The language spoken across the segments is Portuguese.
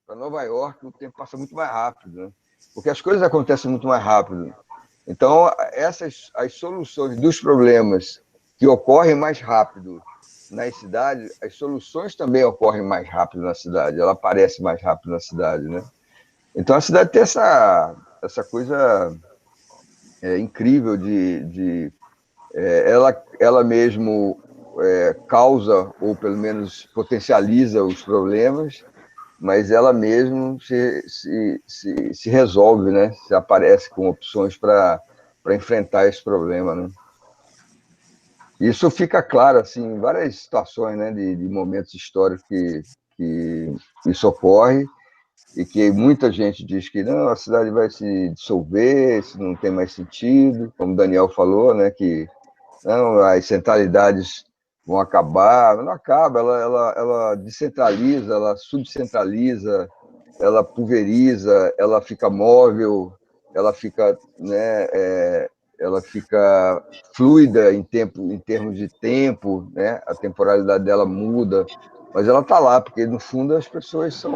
para Nova York, o tempo passa muito mais rápido, né? Porque as coisas acontecem muito mais rápido. Então, as soluções dos problemas que ocorrem mais rápido nas cidades, as soluções também ocorrem mais rápido na cidade, ela aparece mais rápido na cidade, né? Então, a cidade tem essa coisa incrível ela mesmo causa, ou pelo menos potencializa os problemas, mas ela mesmo se resolve, né? Se aparece com opções para enfrentar esse problema, né? Isso fica claro assim, em várias situações, né, de momentos históricos que isso ocorre, e que muita gente diz que não, a cidade vai se dissolver, isso não tem mais sentido, como o Daniel falou, né, que não, as centralidades vão acabar. Não acaba, ela descentraliza, ela subcentraliza, ela pulveriza, ela fica móvel, ela fica, né, ela fica fluida em termos de tempo, né? A temporalidade dela muda, mas ela está lá, porque no fundo as pessoas são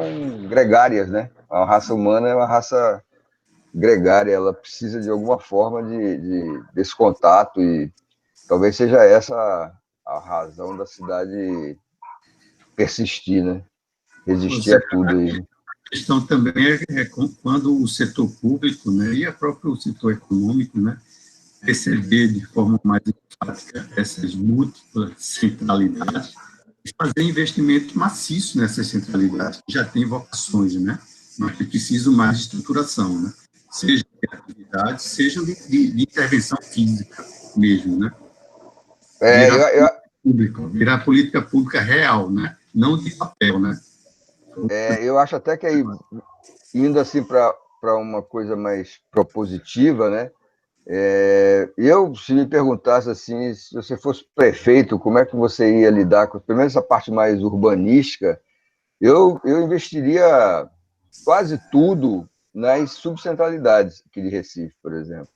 gregárias, né? A raça humana é uma raça gregária, ela precisa de alguma forma desse contato, e talvez seja essa a razão da cidade persistir, né? Resistir Você, a tudo aí. a questão também quando o setor público, né, e o próprio setor econômico, né, perceber de forma mais enfática essas múltiplas centralidades e fazer investimentos maciços nessas centralidades, que já têm vocações, né, mas que precisam mais de estruturação, né, seja de atividade, seja de intervenção física mesmo, né, É, virar política pública real, né, não de papel, né. eu acho até que aí, indo assim para uma coisa mais propositiva, né? Se me perguntasse assim, se você fosse prefeito, como é que você ia lidar com, pelo menos essa parte mais urbanística, eu investiria quase tudo nas subcentralidades aqui de Recife, por exemplo.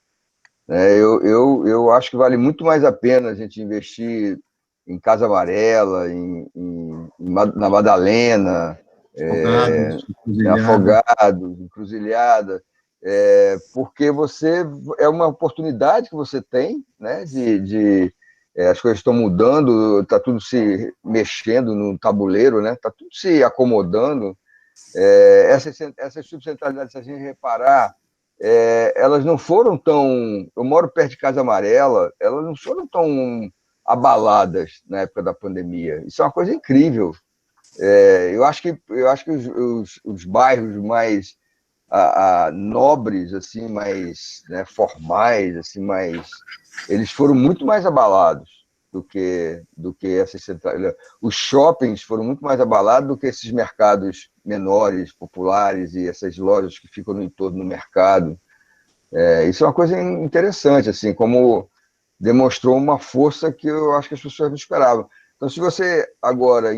Eu acho que vale muito mais a pena a gente investir em Casa Amarela, na Madalena, Afogados, em encruzilhada. Afogados, Encruzilhada, porque é uma oportunidade que você tem, né, as coisas estão mudando, está tudo se mexendo no tabuleiro, né, está tudo se acomodando. Essas subcentralidades, se a gente reparar, elas não foram tão. Eu moro perto de Casa Amarela, elas não foram tão abaladas na época da pandemia. Isso é uma coisa incrível. Eu acho que os bairros mais nobres, assim, mais, né, formais, assim, eles foram muito mais abalados do que essas centrais. Os shoppings foram muito mais abalados do que esses mercados menores, populares, e essas lojas que ficam no entorno do mercado. Isso é uma coisa interessante, assim, como demonstrou uma força que eu acho que as pessoas não esperavam. Então, se você agora,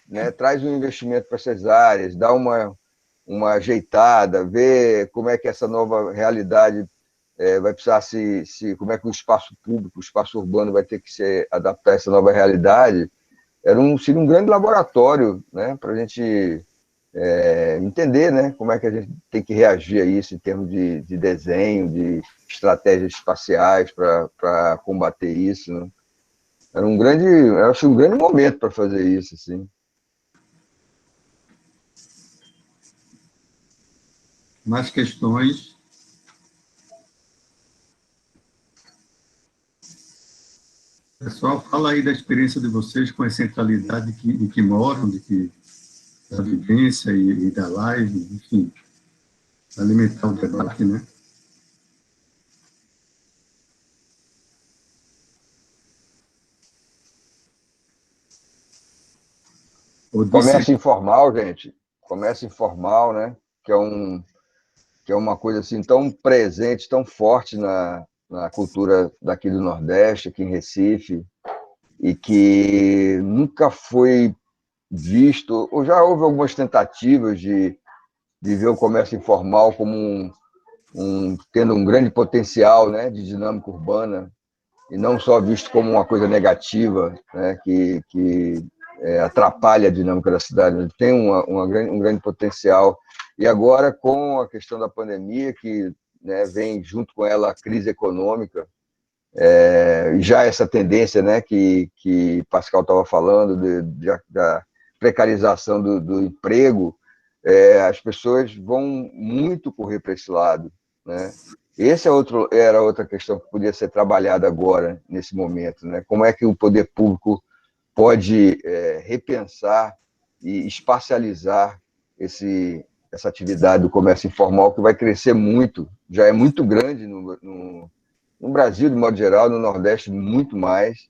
né, traz um investimento para essas áreas, dá uma ajeitada, vê como é que essa nova realidade vai precisar como é que o espaço público, o espaço urbano vai ter que se adaptar a essa nova realidade, seria um grande laboratório, né, para a gente entender, né, como é que a gente tem que reagir a isso em termos de desenho, de estratégias espaciais para combater isso, né? Eu acho um grande momento para fazer isso, assim. Mais questões. Pessoal, fala aí da experiência de vocês com a centralidade em que moram, da vivência e da live, enfim, alimentar o debate, né? Comércio informal, gente, comércio informal, né, que é uma coisa assim tão presente, tão forte na cultura daqui do Nordeste, aqui em Recife, e que nunca foi visto, ou já houve algumas tentativas de ver o comércio informal como tendo um grande potencial, né, de dinâmica urbana, e não só visto como uma coisa negativa, né, que atrapalha a dinâmica da cidade, ele tem um grande potencial. E agora, com a questão da pandemia, que, né, vem junto com ela a crise econômica, já essa tendência, né, que Pascal estava falando, da precarização do emprego, as pessoas vão muito correr para esse lado, né? Esse era outra questão que podia ser trabalhada agora, nesse momento, né? Como é que o poder público pode repensar e espacializar essa atividade do comércio informal, que vai crescer muito, já é muito grande no Brasil, de modo geral, no Nordeste, muito mais,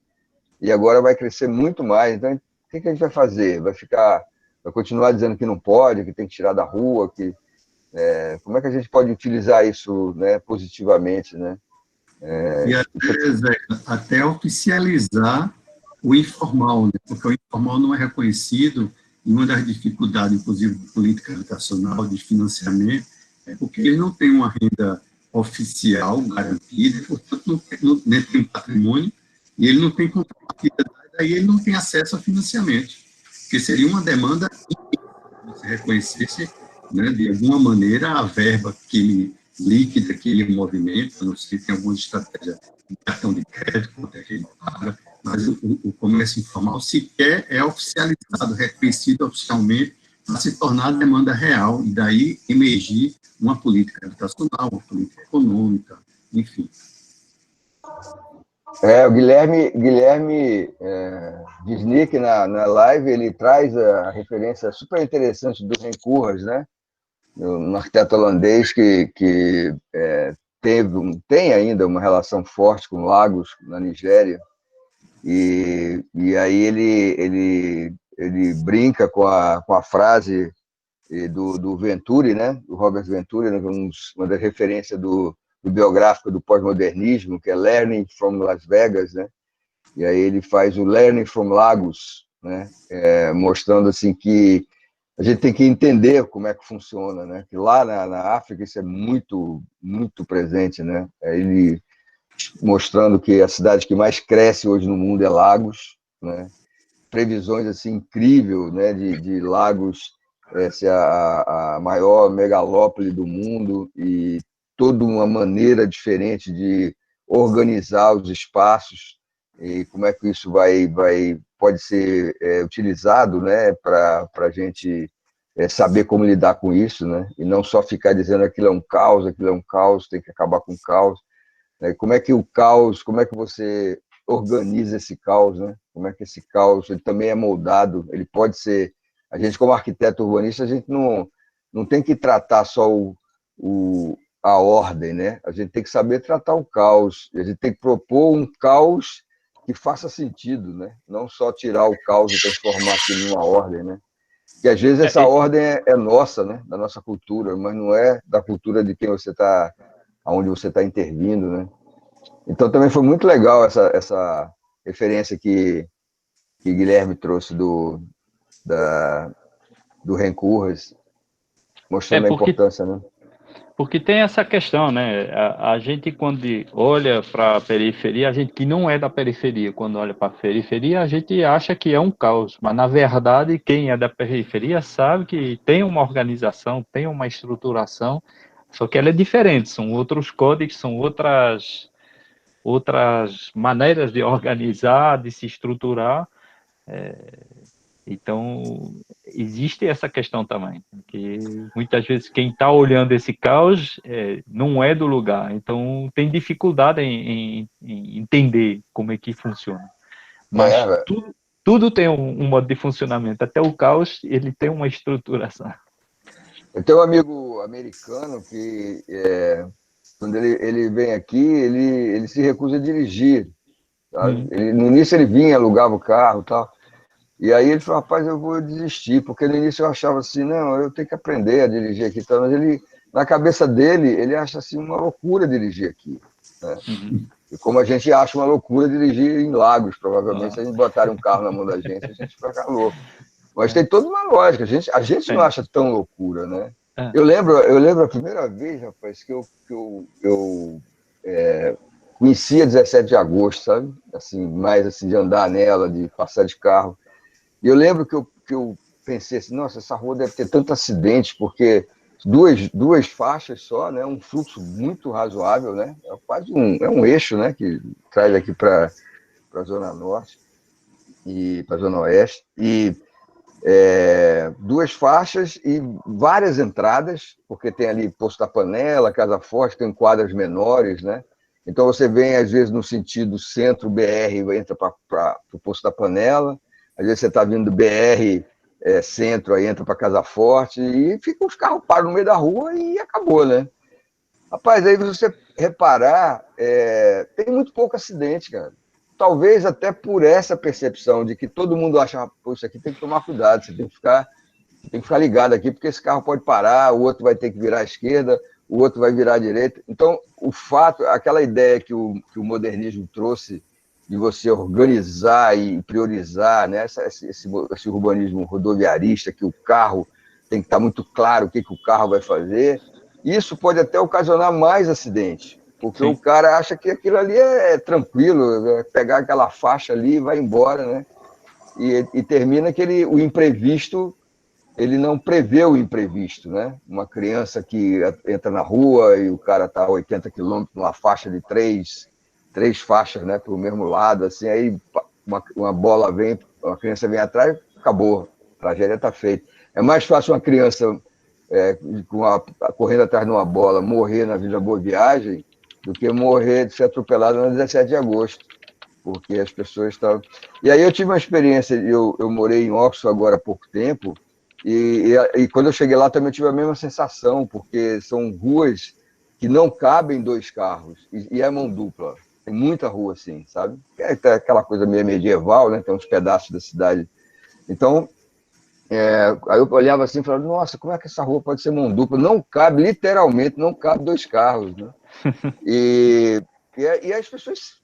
e agora vai crescer muito mais. Então, o que a gente vai fazer? Vai continuar dizendo que não pode, que tem que tirar da rua, como é que a gente pode utilizar isso, né, positivamente, né? E até, Zé, até oficializar o informal, né? Porque o informal não é reconhecido, e uma das dificuldades, inclusive, de política habitacional, de financiamento, é porque ele não tem uma renda oficial garantida, portanto, nem tem um patrimônio, e ele não tem contrapartida, daí ele não tem acesso a financiamento, porque seria uma demanda que se reconhecesse, né, de alguma maneira, a verba líquida que ele movimenta, não sei se tem alguma estratégia de cartão de crédito, quanto é que ele paga, mas o comércio informal sequer é oficializado, reconhecido oficialmente, para se tornar demanda real, e daí emergir uma política habitacional, uma política econômica, enfim. O Guilherme Wisnik, na live, ele traz a referência super interessante do Rencourras, né? Um arquiteto holandês que tem ainda uma relação forte com Lagos, na Nigéria, e aí ele brinca com a frase do Venturi, né? Do Robert Venturi, né? Uma das referências do biográfico do pós-modernismo, que é Learning from Las Vegas, né? E aí ele faz o Learning from Lagos, né? Mostrando assim que a gente tem que entender como é que funciona, né? Que lá na África isso é muito, muito presente, né? Ele mostrando que a cidade que mais cresce hoje no mundo é Lagos, né? Previsões assim incrível, né? De Lagos ser a maior megalópole do mundo, e toda uma maneira diferente de organizar os espaços, e como é que isso pode ser utilizado, né, para a gente saber como lidar com isso, né, e não só ficar dizendo aquilo é um caos, tem que acabar com o caos, né? Como é que você organiza esse caos, né? Como é que esse caos ele também é moldado, ele pode ser, a gente como arquiteto urbanista, a gente não tem que tratar só a ordem, né? A gente tem que saber tratar o caos, a gente tem que propor um caos que faça sentido, né? Não só tirar o caos e transformar aquilo numa ordem, né? Que às vezes essa ordem é nossa, né? Da nossa cultura, mas não é da cultura de quem você está, aonde você está intervindo, né? Então também foi muito legal essa referência que Guilherme trouxe do Rencourras, mostrando a importância, né? Porque tem essa questão, né? A gente, quando olha para a periferia, a gente que não é da periferia, quando olha para a periferia, a gente acha que é um caos. Mas, na verdade, quem é da periferia sabe que tem uma organização, tem uma estruturação, só que ela é diferente, são outros códigos, são outras maneiras de organizar, de se estruturar. Então, existe essa questão também, que muitas vezes quem está olhando esse caos não é do lugar, então tem dificuldade em entender como é que funciona. Mas tudo tem um modo de funcionamento, até o caos ele tem uma estruturação. Eu tenho um amigo americano que, quando ele vem aqui, ele se recusa a dirigir. Sabe? No início ele vinha, alugava o carro e tal. E aí ele falou, rapaz, eu vou desistir, porque no início eu achava assim, não, eu tenho que aprender a dirigir aqui. Mas ele, na cabeça dele, ele acha assim uma loucura dirigir aqui. Né? E como a gente acha uma loucura dirigir em Lagos, provavelmente, se a gente botar um carro na mão da gente, a gente fica louco. Mas tem toda uma lógica, a gente não acha tão loucura, né? Eu lembro a primeira vez, rapaz, que eu conhecia 17 de agosto, sabe? Assim, mais assim, de andar nela, de passar de carro. E eu lembro que eu pensei assim, nossa, essa rua deve ter tanto acidente, porque duas faixas só, né? Um fluxo muito razoável, né? É quase um eixo, né? Que traz aqui para a Zona Norte e para a Zona Oeste. E duas faixas e várias entradas, porque tem ali Poço da Panela, Casa Forte, tem quadras menores, né? Então você vem, às vezes, no sentido centro-BR, entra para o Poço da Panela, às vezes você está vindo do BR centro, aí entra para Casa Forte, e fica os carros param no meio da rua e acabou, né? Rapaz, aí você reparar, tem muito pouco acidente, cara. Talvez até por essa percepção de que todo mundo acha, pô, isso aqui tem que tomar cuidado, você tem que ficar ligado aqui, porque esse carro pode parar, o outro vai ter que virar à esquerda, o outro vai virar à direita. Então, o fato, aquela ideia que o modernismo trouxe de você organizar e priorizar, né, esse urbanismo rodoviarista, que o carro tem que estar muito claro o que o carro vai fazer, isso pode até ocasionar mais acidentes, porque Sim. o cara acha que aquilo ali é tranquilo, pegar aquela faixa ali e vai embora, né? E termina que o imprevisto, ele não prevê o imprevisto, né? Uma criança que entra na rua e o cara está a 80 quilômetros numa faixa de três faixas, né, para o mesmo lado, assim, aí uma bola vem, uma criança vem atrás, acabou, a tragédia está feita. É mais fácil uma criança correndo atrás de uma bola morrer na Vila Boa Viagem do que morrer de ser atropelado no 17 de agosto, porque as pessoas estavam... E aí eu tive uma experiência, eu morei em Oxford agora há pouco tempo, e quando eu cheguei lá também eu tive a mesma sensação, porque são ruas que não cabem dois carros, e é mão dupla. Tem muita rua assim, sabe? É aquela coisa meio medieval, né? Tem uns pedaços da cidade. Então, aí eu olhava assim e falava, nossa, como é que essa rua pode ser mão dupla? Não cabe, literalmente, não cabe dois carros, né? E as pessoas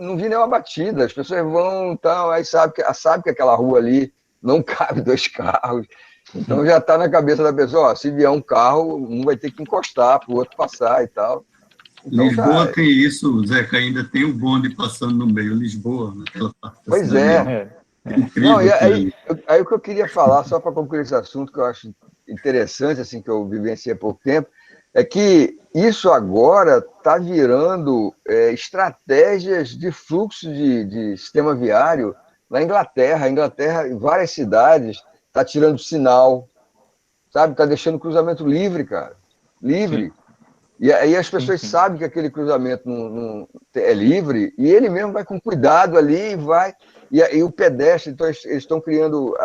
não vi nenhuma batida, as pessoas vão, tal, aí sabe que aquela rua ali não cabe dois carros. Então já está na cabeça da pessoa, ó, se vier um carro, um vai ter que encostar para o outro passar e tal. Então, Lisboa tem isso, Zeca, ainda tem o bonde passando no meio, Lisboa, naquela parte da pois cidade. é. É Não, e incrível aquilo ali. aí o que eu queria falar, só para concluir esse assunto, que eu acho interessante, assim, que eu vivenciei há pouco tempo, é que isso agora está virando estratégias de fluxo de sistema viário na Inglaterra. A Inglaterra, em várias cidades, está tirando sinal, sabe? Está deixando o cruzamento livre, cara. Livre. Sim. E aí as pessoas Sim. sabem que aquele cruzamento não é livre e ele mesmo vai com cuidado ali e vai. E o pedestre, então eles estão criando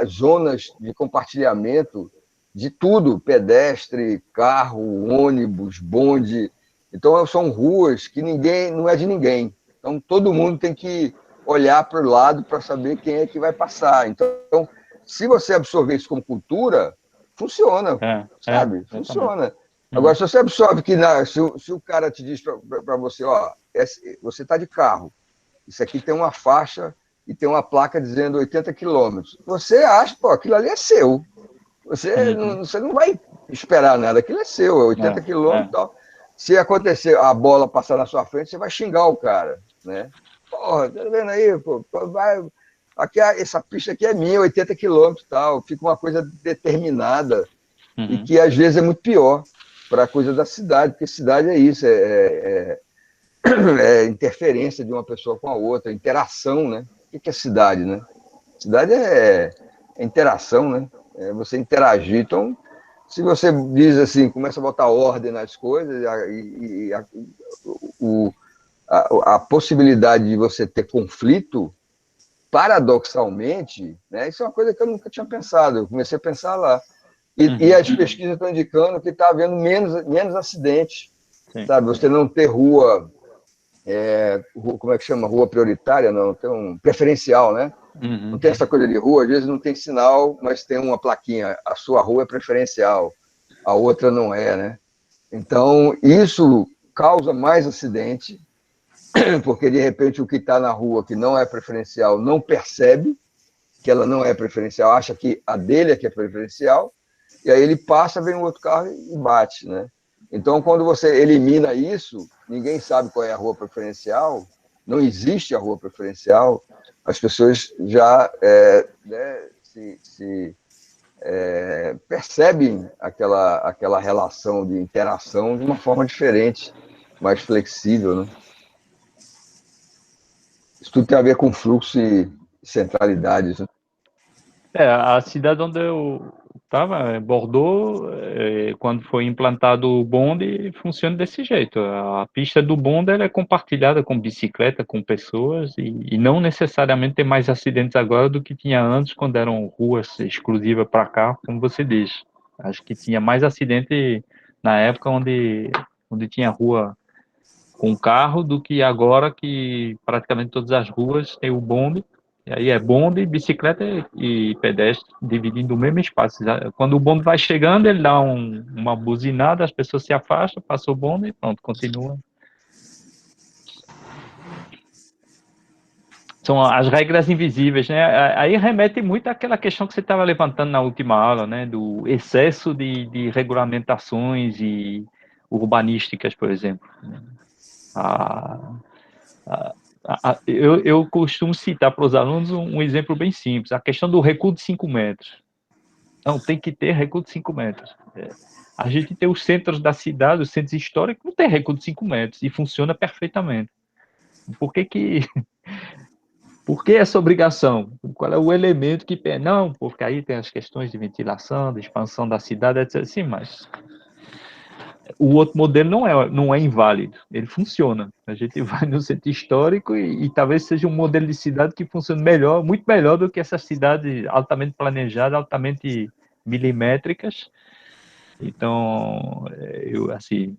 zonas de compartilhamento de tudo, pedestre, carro, ônibus, bonde. Então são ruas que não é de ninguém. Então todo mundo tem que olhar para o lado para saber quem é que vai passar. Então, se você absorver isso como cultura, funciona, sabe? Funciona. Agora, se você absorve que se o cara te diz para você, ó, você está de carro, isso aqui tem uma faixa e tem uma placa dizendo 80 quilômetros, você acha, pô, aquilo ali é seu. Você não vai esperar nada, aquilo é seu, é 80 quilômetros e tal. Se acontecer a bola passar na sua frente, você vai xingar o cara, né? Porra, tá vendo aí, pô, vai... Aqui, essa pista aqui é minha, 80 quilômetros e tal. Fica uma coisa determinada e que às vezes é muito pior para a coisa da cidade, porque cidade é isso, é interferência de uma pessoa com a outra, interação, né? O que é cidade, né? Cidade é interação, né? É você interagir. Então, se você diz assim, começa a botar ordem nas coisas, a possibilidade de você ter conflito, paradoxalmente, né? Isso é uma coisa que eu nunca tinha pensado. Eu comecei a pensar lá. E as pesquisas estão indicando que está havendo menos acidentes, sabe? Você não ter rua, como é que chama? Rua prioritária, não, tem um preferencial, né? Não tem essa coisa de rua, às vezes não tem sinal, mas tem uma plaquinha, a sua rua é preferencial, a outra não é, né? Então, isso causa mais acidente, porque de repente o que está na rua, que não é preferencial, não percebe que ela não é preferencial, acha que a dele é que é preferencial, e aí ele passa, vem um outro carro e bate, né? Então, quando você elimina isso, ninguém sabe qual é a rua preferencial, não existe a rua preferencial, as pessoas já né, percebem aquela relação de interação de uma forma diferente, mais flexível, né? Isso tudo tem a ver com fluxo e centralidades, né? A cidade onde eu estava, Bordeaux, quando foi implantado o bonde, funciona desse jeito. A pista do bonde ela é compartilhada com bicicleta, com pessoas, e não necessariamente tem mais acidentes agora do que tinha antes, quando eram ruas exclusivas para carro, como você diz. Acho que tinha mais acidente na época onde tinha rua com carro do que agora que praticamente todas as ruas têm o bonde. E aí é bonde, bicicleta e pedestre dividindo o mesmo espaço. Quando o bonde vai chegando, ele dá uma buzinada, as pessoas se afastam, passa o bonde e pronto, continua. São as regras invisíveis, né? Aí remete muito àquela questão que você estava levantando na última aula, né? Do excesso de regulamentações e urbanísticas, por exemplo. A, eu costumo citar para os alunos um exemplo bem simples, a questão do recuo de 5 metros. Não, tem que ter recuo de 5 metros. A gente tem os centros da cidade, os centros históricos, não tem recuo de 5 metros e funciona perfeitamente. Por que essa obrigação? Qual é o elemento que... Não, porque aí tem as questões de ventilação, de expansão da cidade, etc. Sim, mas o outro modelo não é inválido, ele funciona. A gente vai no centro histórico e talvez seja um modelo de cidade que funcione melhor, muito melhor do que essas cidades altamente planejadas, altamente milimétricas. Então, assim,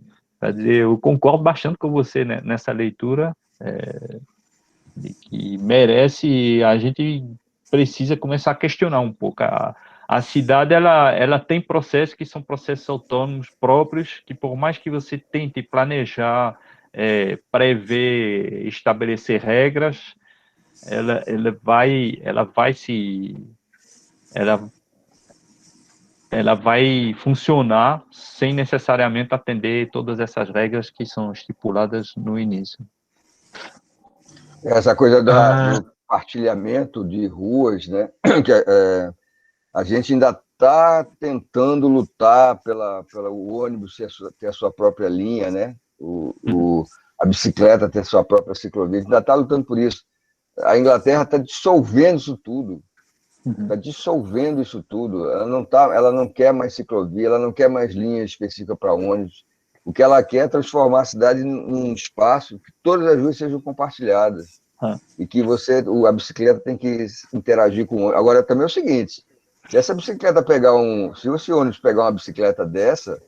eu concordo bastante com você, né, nessa leitura, de que a gente precisa começar a questionar um pouco. A cidade, ela tem processos que são processos autônomos próprios, que por mais que você tente planejar, prever, estabelecer regras, ela vai funcionar sem necessariamente atender todas essas regras que são estipuladas no início. Essa coisa do compartilhamento de ruas, né? Que a gente ainda está tentando lutar pelo ônibus ter a sua própria linha, né? A bicicleta ter a sua própria ciclovia. A gente ainda está lutando por isso. A Inglaterra está dissolvendo isso tudo. Está dissolvendo isso tudo. Ela não quer mais ciclovia, ela não quer mais linha específica para ônibus. O que ela quer é transformar a cidade num espaço que todas as ruas sejam compartilhadas. E que a bicicleta tem que interagir com o ônibus. Agora, também é o seguinte, se essa bicicleta se esse ônibus pegar uma bicicleta dessa,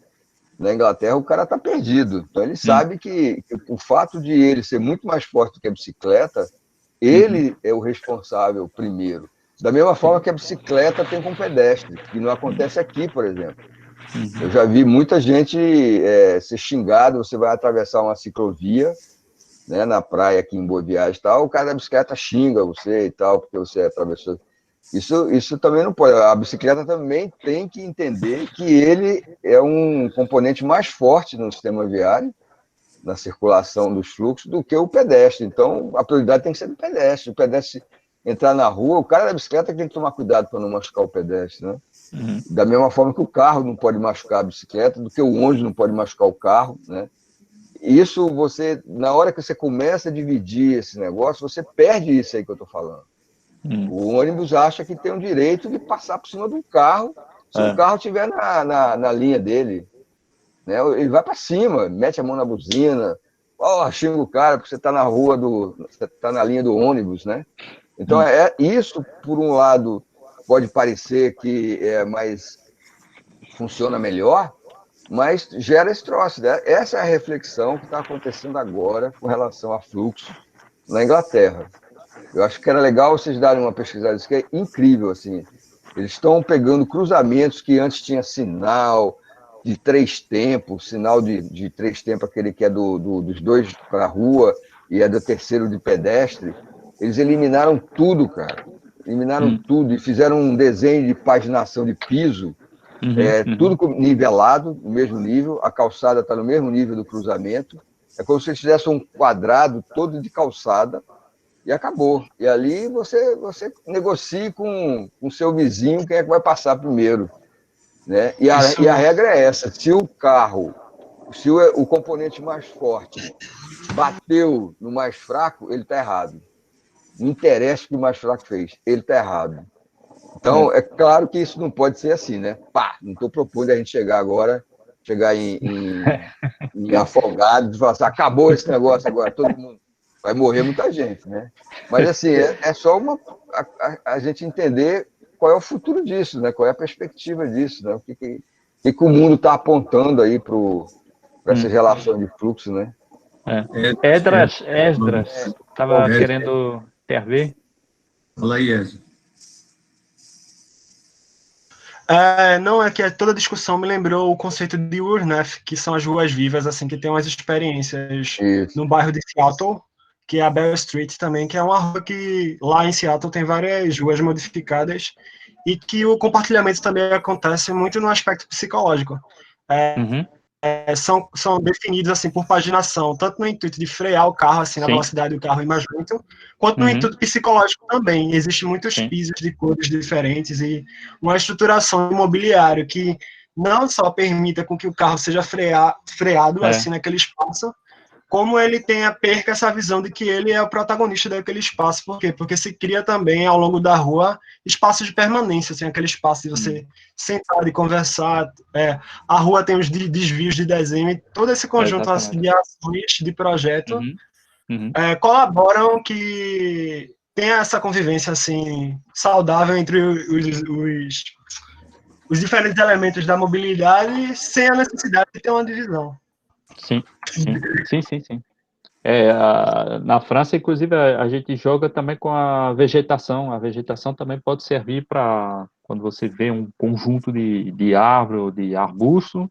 na Inglaterra, o cara está perdido. Então, ele sabe que o fato de ele ser muito mais forte do que a bicicleta, ele é o responsável primeiro. Da mesma forma que a bicicleta tem com o pedestre, que não acontece aqui, por exemplo. Eu já vi muita gente ser xingado, você vai atravessar uma ciclovia, né, na praia aqui em Boa Viagem e tal, o cara da bicicleta xinga você e tal, porque você atravessou. Isso também não pode. A bicicleta também tem que entender que ele é um componente mais forte no sistema viário, na circulação dos fluxos, do que o pedestre. Então, a prioridade tem que ser do pedestre. O pedestre entrar na rua, o cara da bicicleta tem que tomar cuidado para não machucar o pedestre, né? Da mesma forma que o carro não pode machucar a bicicleta, do que o ônibus não pode machucar o carro, né? Isso na hora que você começa a dividir esse negócio, você perde isso aí que eu estou falando. O ônibus acha que tem o direito de passar por cima do carro, se o carro estiver na linha dele, né? Ele vai para cima, mete a mão na buzina, xinga o cara porque você está na rua você está na linha do ônibus, né? Então, isso, por um lado, pode parecer que funciona melhor, mas gera esse troço, né? Essa é a reflexão que está acontecendo agora com relação a fluxo na Inglaterra. Eu acho que era legal vocês darem uma pesquisada, isso que é incrível, assim. Eles estão pegando cruzamentos que antes tinha sinal de 3 tempos, sinal de 3 tempos, aquele que é dos dois para a rua e é do terceiro de pedestre. Eles eliminaram tudo, cara. Eliminaram tudo e fizeram um desenho de paginação de piso, tudo nivelado, no mesmo nível, a calçada está no mesmo nível do cruzamento. É como se eles fizessem um quadrado todo de calçada, e acabou. E ali você negocia com o seu vizinho quem é que vai passar primeiro, né? E a regra é essa: se o carro, se o componente mais forte bateu no mais fraco, ele está errado. Não interessa o que o mais fraco fez, ele está errado. Então, é claro que isso não pode ser assim, né? Pá, não estou propondo a gente chegar em Afogados e falar assim, acabou esse negócio agora, todo mundo vai morrer muita gente, né? Mas assim, é só a gente entender qual é o futuro disso, né? Qual é a perspectiva disso, né? O que o mundo está apontando aí para essas relações de fluxo, né? Esdras, estava querendo intervir? Fala aí, Ezio. Não, é que toda a discussão me lembrou o conceito de Urnef, que são as ruas vivas, assim, que tem umas experiências no bairro de Seattle, que é a Bell Street também, que é uma rua que lá em Seattle tem várias ruas modificadas e que o compartilhamento também acontece muito no aspecto psicológico. São definidos assim por paginação, tanto no intuito de frear o carro assim na velocidade do carro ir mais lento, quanto no intuito psicológico também. Existem muitos pisos de cores diferentes e uma estruturação imobiliária que não só permita com que o carro seja freado assim naquele espaço, como ele perca essa visão de que ele é o protagonista daquele espaço. Por quê? Porque se cria também, ao longo da rua, espaços de permanência, assim, aquele espaço de você sentar e conversar. A rua tem os desvios de desenho, todo esse conjunto assim, de ações, de projeto, colaboram que tenha essa convivência assim, saudável entre os diferentes elementos da mobilidade, sem a necessidade de ter uma divisão. Sim. Na França, inclusive, a gente joga também com a vegetação. A vegetação também pode servir para, quando você vê um conjunto de árvore ou de arbusto,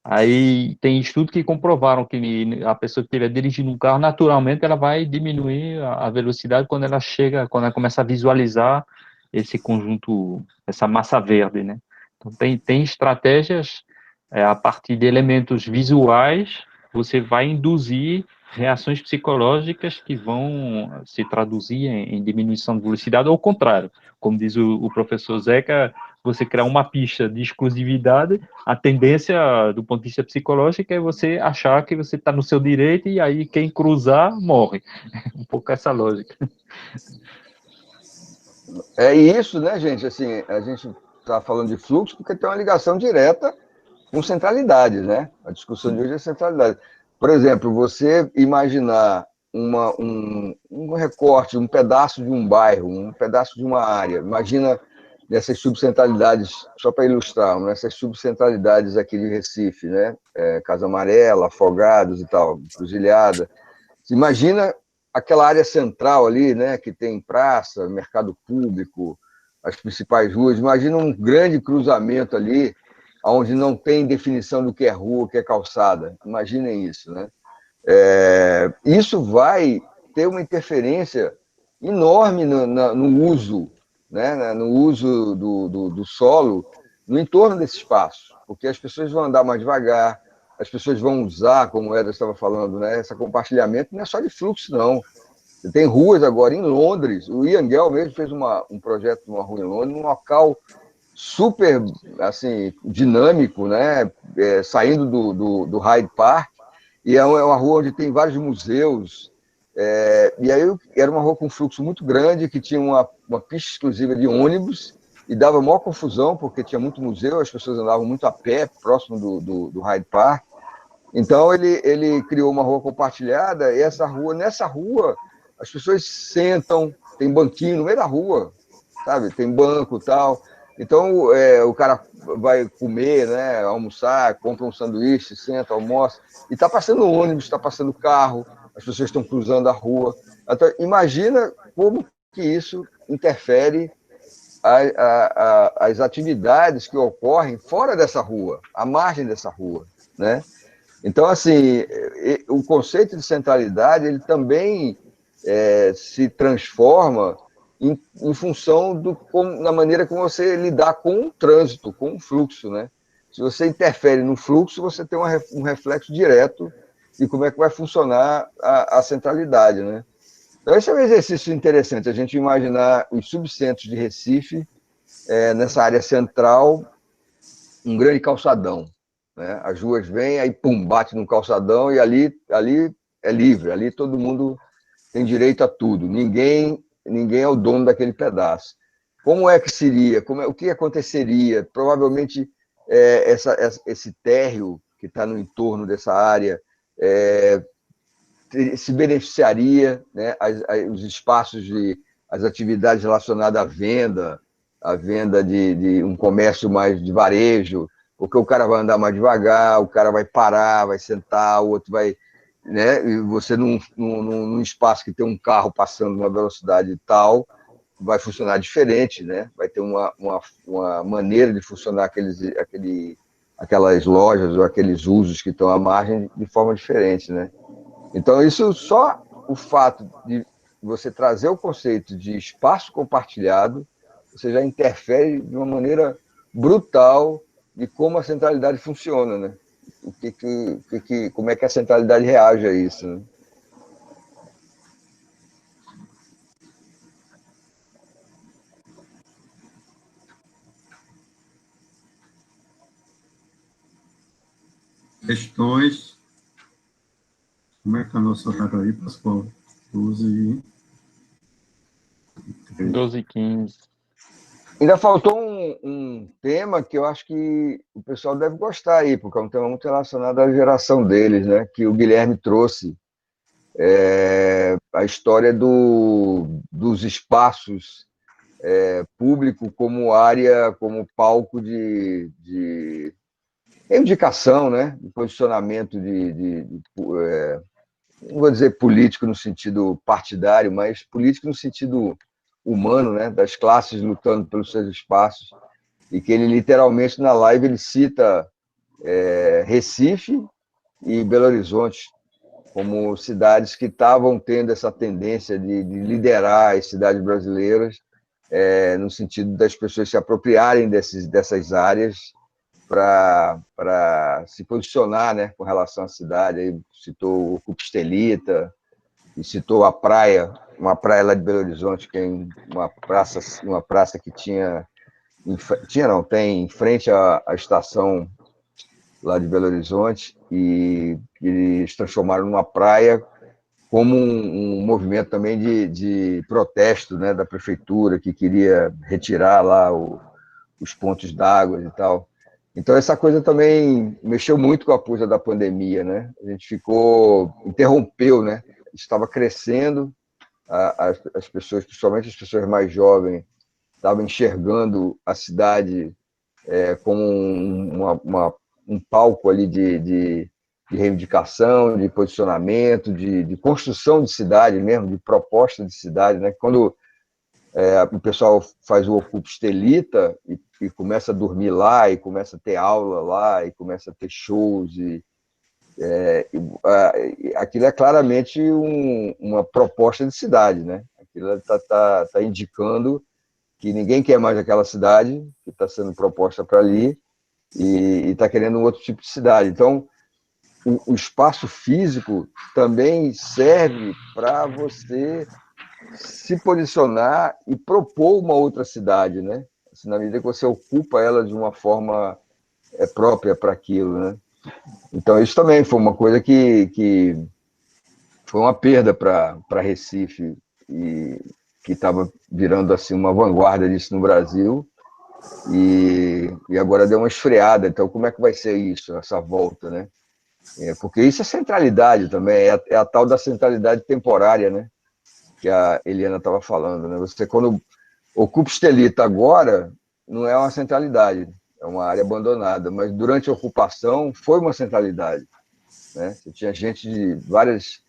aí tem estudos que comprovaram que a pessoa que estiver dirigindo um carro, naturalmente, ela vai diminuir a velocidade quando ela começa a visualizar esse conjunto, essa massa verde, né? Então, tem estratégias, a partir de elementos visuais, você vai induzir reações psicológicas que vão se traduzir em diminuição de velocidade, ou ao contrário, como diz o professor Zeca, você criar uma pista de exclusividade, a tendência, do ponto de vista psicológico, é você achar que você está no seu direito e aí quem cruzar, morre. Um pouco essa lógica. É isso, né, gente? Assim, a gente está falando de fluxo porque tem uma ligação direta com centralidade, né? A discussão de hoje é centralidade. Por exemplo, você imaginar um recorte, um pedaço de um bairro, um pedaço de uma área. Imagina nessas subcentralidades, só para ilustrar, nessas subcentralidades aqui de Recife, né? Casa Amarela, Afogados e tal, Cruzilhada. Imagina aquela área central ali, né? Que tem praça, mercado público, as principais ruas. Imagina um grande cruzamento ali, onde não tem definição do que é rua, o que é calçada. Imaginem isso, né? Isso vai ter uma interferência enorme no uso, né? No uso do solo, no entorno desse espaço, porque as pessoas vão andar mais devagar, as pessoas vão usar, como o Eder estava falando, né? Esse compartilhamento não é só de fluxo, não. Você tem ruas agora em Londres, o Ian Gell mesmo fez um projeto numa rua em Londres, num local super assim, dinâmico, né? Saindo do Hyde Park, e é uma rua onde tem vários museus, e aí era uma rua com fluxo muito grande, que tinha uma pista exclusiva de ônibus, e dava maior confusão, porque tinha muito museu, as pessoas andavam muito a pé, próximo do Hyde Park. Então, ele criou uma rua compartilhada, e nessa rua, as pessoas sentam, tem banquinho no meio da rua, sabe? Tem banco e tal. Então, o cara vai comer, né, almoçar, compra um sanduíche, senta, almoça, e está passando ônibus, está passando carro, as pessoas estão cruzando a rua. Então, imagina como que isso interfere as atividades que ocorrem fora dessa rua, à margem dessa rua, né? Então, assim, o conceito de centralidade, ele também se transforma em função da maneira como você lidar com o trânsito, com o fluxo, né? Se você interfere no fluxo, você tem um reflexo direto de como é que vai funcionar a centralidade, né? Então, esse é um exercício interessante, a gente imaginar os subcentros de Recife, nessa área central, um grande calçadão, né? As ruas vêm, aí pum, bate no calçadão e ali é livre, ali todo mundo tem direito a tudo, ninguém é o dono daquele pedaço. Como é que seria? O que aconteceria? Provavelmente esse térreo que está no entorno dessa área se beneficiaria, né? Os espaços as atividades relacionadas à venda de um comércio mais de varejo, porque o cara vai andar mais devagar, o cara vai parar, vai sentar, o outro vai, né? E você num espaço que tem um carro passando numa velocidade tal, vai funcionar diferente, né? Vai ter uma maneira de funcionar aquelas lojas ou aqueles usos que estão à margem de forma diferente, né? Então, isso só o fato de você trazer o conceito de espaço compartilhado, você já interfere de uma maneira brutal de como a centralidade funciona, né? Como é que a centralidade reage a isso, né? Questões. Como é que está nosso horário aí, Pascoal? 12 e 15. Ainda faltou um tema que eu acho que o pessoal deve gostar aí, porque é um tema muito relacionado à geração deles, né? Que o Guilherme trouxe. A história dos espaços público como área, como palco de reivindicação, né? De posicionamento não vou dizer político no sentido partidário, mas político no sentido humano, né? Das classes lutando pelos seus espaços, e que ele literalmente na live ele cita Recife e Belo Horizonte como cidades que estavam tendo essa tendência de liderar as cidades brasileiras, no sentido das pessoas se apropriarem dessas áreas para se posicionar, né, com relação à cidade. Aí citou o Cupestelita, e citou a praia, uma praia lá de Belo Horizonte, que é uma praça que tem em frente à estação lá de Belo Horizonte, e eles transformaram numa praia como um movimento também de protesto, né, da prefeitura, que queria retirar lá os pontos d'água e tal. Então, essa coisa também mexeu muito com a coisa da pandemia, né? A gente interrompeu, né? Estava crescendo, as pessoas, principalmente as pessoas mais jovens, estavam enxergando a cidade como um palco ali de reivindicação, de posicionamento, de construção de cidade mesmo, de proposta de cidade, né? Quando o pessoal faz o Ocupa Estelita e começa a dormir lá, e começa a ter aula lá, e começa a ter shows, aquilo é claramente uma proposta de cidade, né? Aquilo está indicando que ninguém quer mais aquela cidade que está sendo proposta para ali, e está querendo um outro tipo de cidade. Então, o espaço físico também serve para você se posicionar e propor uma outra cidade, né? Assim, na medida que você ocupa ela de uma forma própria para aquilo, né? Então, isso também foi uma coisa que foi uma perda para Recife, e que estava virando assim uma vanguarda disso no Brasil, e agora deu uma esfriada. Então, como é que vai ser isso, essa volta, né? Porque isso é centralidade também, é a tal da centralidade temporária, né? Que a Eliana estava falando, né? Você, quando ocupa Estelita agora, não é uma centralidade, é uma área abandonada, mas durante a ocupação foi uma centralidade, né? Você tinha gente de várias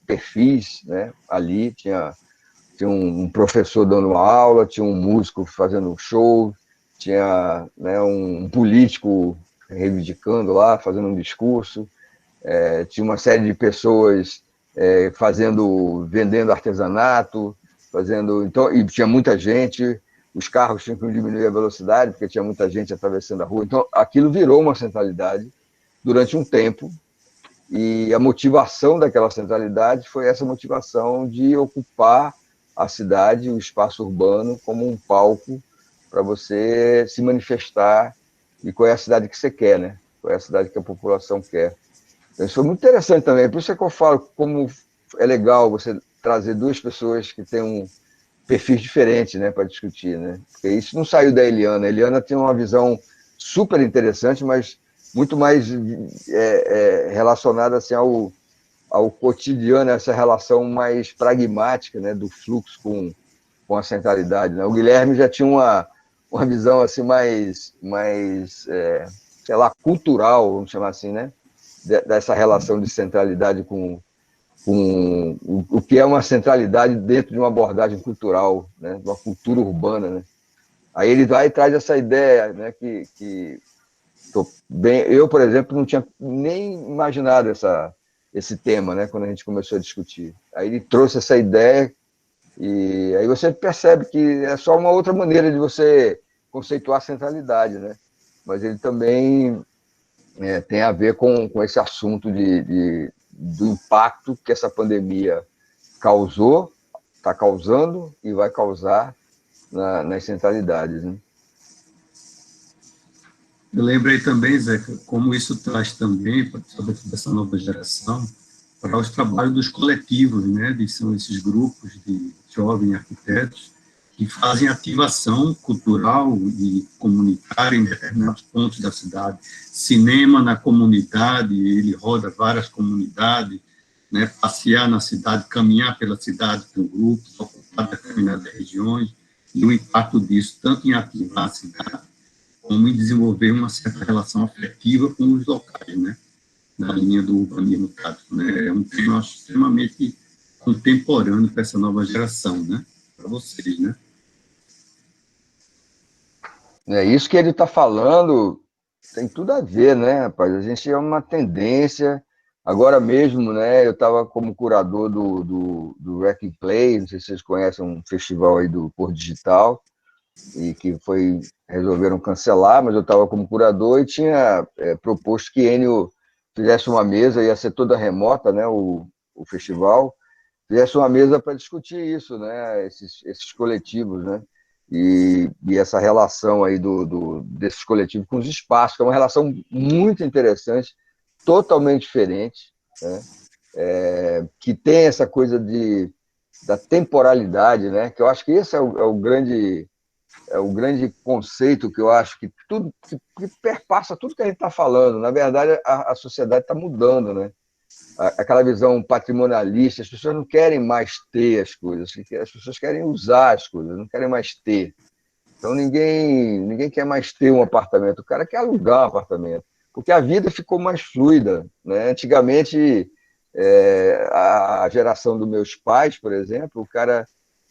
perfis, né? Ali tinha um professor dando uma aula, tinha um músico fazendo um show, tinha, né, um político reivindicando lá, fazendo um discurso, tinha uma série de pessoas vendendo artesanato, então, e tinha muita gente, os carros tinham que diminuir a velocidade, porque tinha muita gente atravessando a rua. Então, aquilo virou uma centralidade durante um tempo, e a motivação daquela centralidade foi essa motivação de ocupar a cidade, o espaço urbano, como um palco para você se manifestar e qual é a cidade que você quer, né? Qual é a cidade que a população quer. Então, isso foi muito interessante também, por isso é que eu falo como é legal você trazer duas pessoas que têm um perfis diferentes, né, para discutir, né? Porque isso não saiu da Eliana. A Eliana tem uma visão super interessante, mas muito mais relacionada assim, ao cotidiano, essa relação mais pragmática, né, do fluxo com a centralidade, né? O Guilherme já tinha uma visão assim mais sei lá, cultural, vamos chamar assim, né? Dessa relação de centralidade com o que é uma centralidade dentro de uma abordagem cultural, né? De uma cultura urbana, né? Aí ele vai e traz essa ideia, né? Eu, por exemplo, não tinha nem imaginado esse tema, né? Quando a gente começou a discutir. Aí ele trouxe essa ideia e aí você percebe que é só uma outra maneira de você conceituar a centralidade, né? Mas ele também tem a ver com esse assunto do impacto que essa pandemia causou, está causando e vai causar nas centralidades, né? Eu lembrei também, Zé, como isso traz também, sobretudo dessa nova geração, para os trabalhos dos coletivos, né? São esses grupos de jovens arquitetos que fazem ativação cultural e comunitária em determinados pontos da cidade. Cinema na comunidade, ele roda várias comunidades, né? Passear na cidade, caminhar pela cidade com grupos, ocupar determinadas regiões, e o impacto disso, tanto em ativar a cidade, como em desenvolver uma certa relação afetiva com os locais, né? Na linha do urbanismo tático, né? É um tema, eu acho, extremamente contemporâneo para essa nova geração, né? Para vocês, né? Isso que ele está falando tem tudo a ver, né, rapaz? A gente é uma tendência. Agora mesmo, né, eu estava como curador do Rec and Play, não sei se vocês conhecem, um festival aí do Por Digital, e que resolveram cancelar, mas eu estava como curador e tinha proposto que Enio fizesse uma mesa, ia ser toda remota, né, o festival, fizesse uma mesa para discutir isso, né, esses coletivos, né, e essa relação aí desses coletivos com os espaços, que é uma relação muito interessante, totalmente diferente, né, que tem essa coisa da temporalidade, né, que eu acho que esse é o grande conceito que eu acho que tudo que perpassa tudo que a gente está falando. Na verdade, a sociedade está mudando, né? Aquela visão patrimonialista, as pessoas não querem mais ter as coisas, as pessoas querem usar as coisas, não querem mais ter. Então ninguém quer mais ter um apartamento, o cara quer alugar um apartamento, porque a vida ficou mais fluida, né? Antigamente, a geração dos meus pais, por exemplo, o cara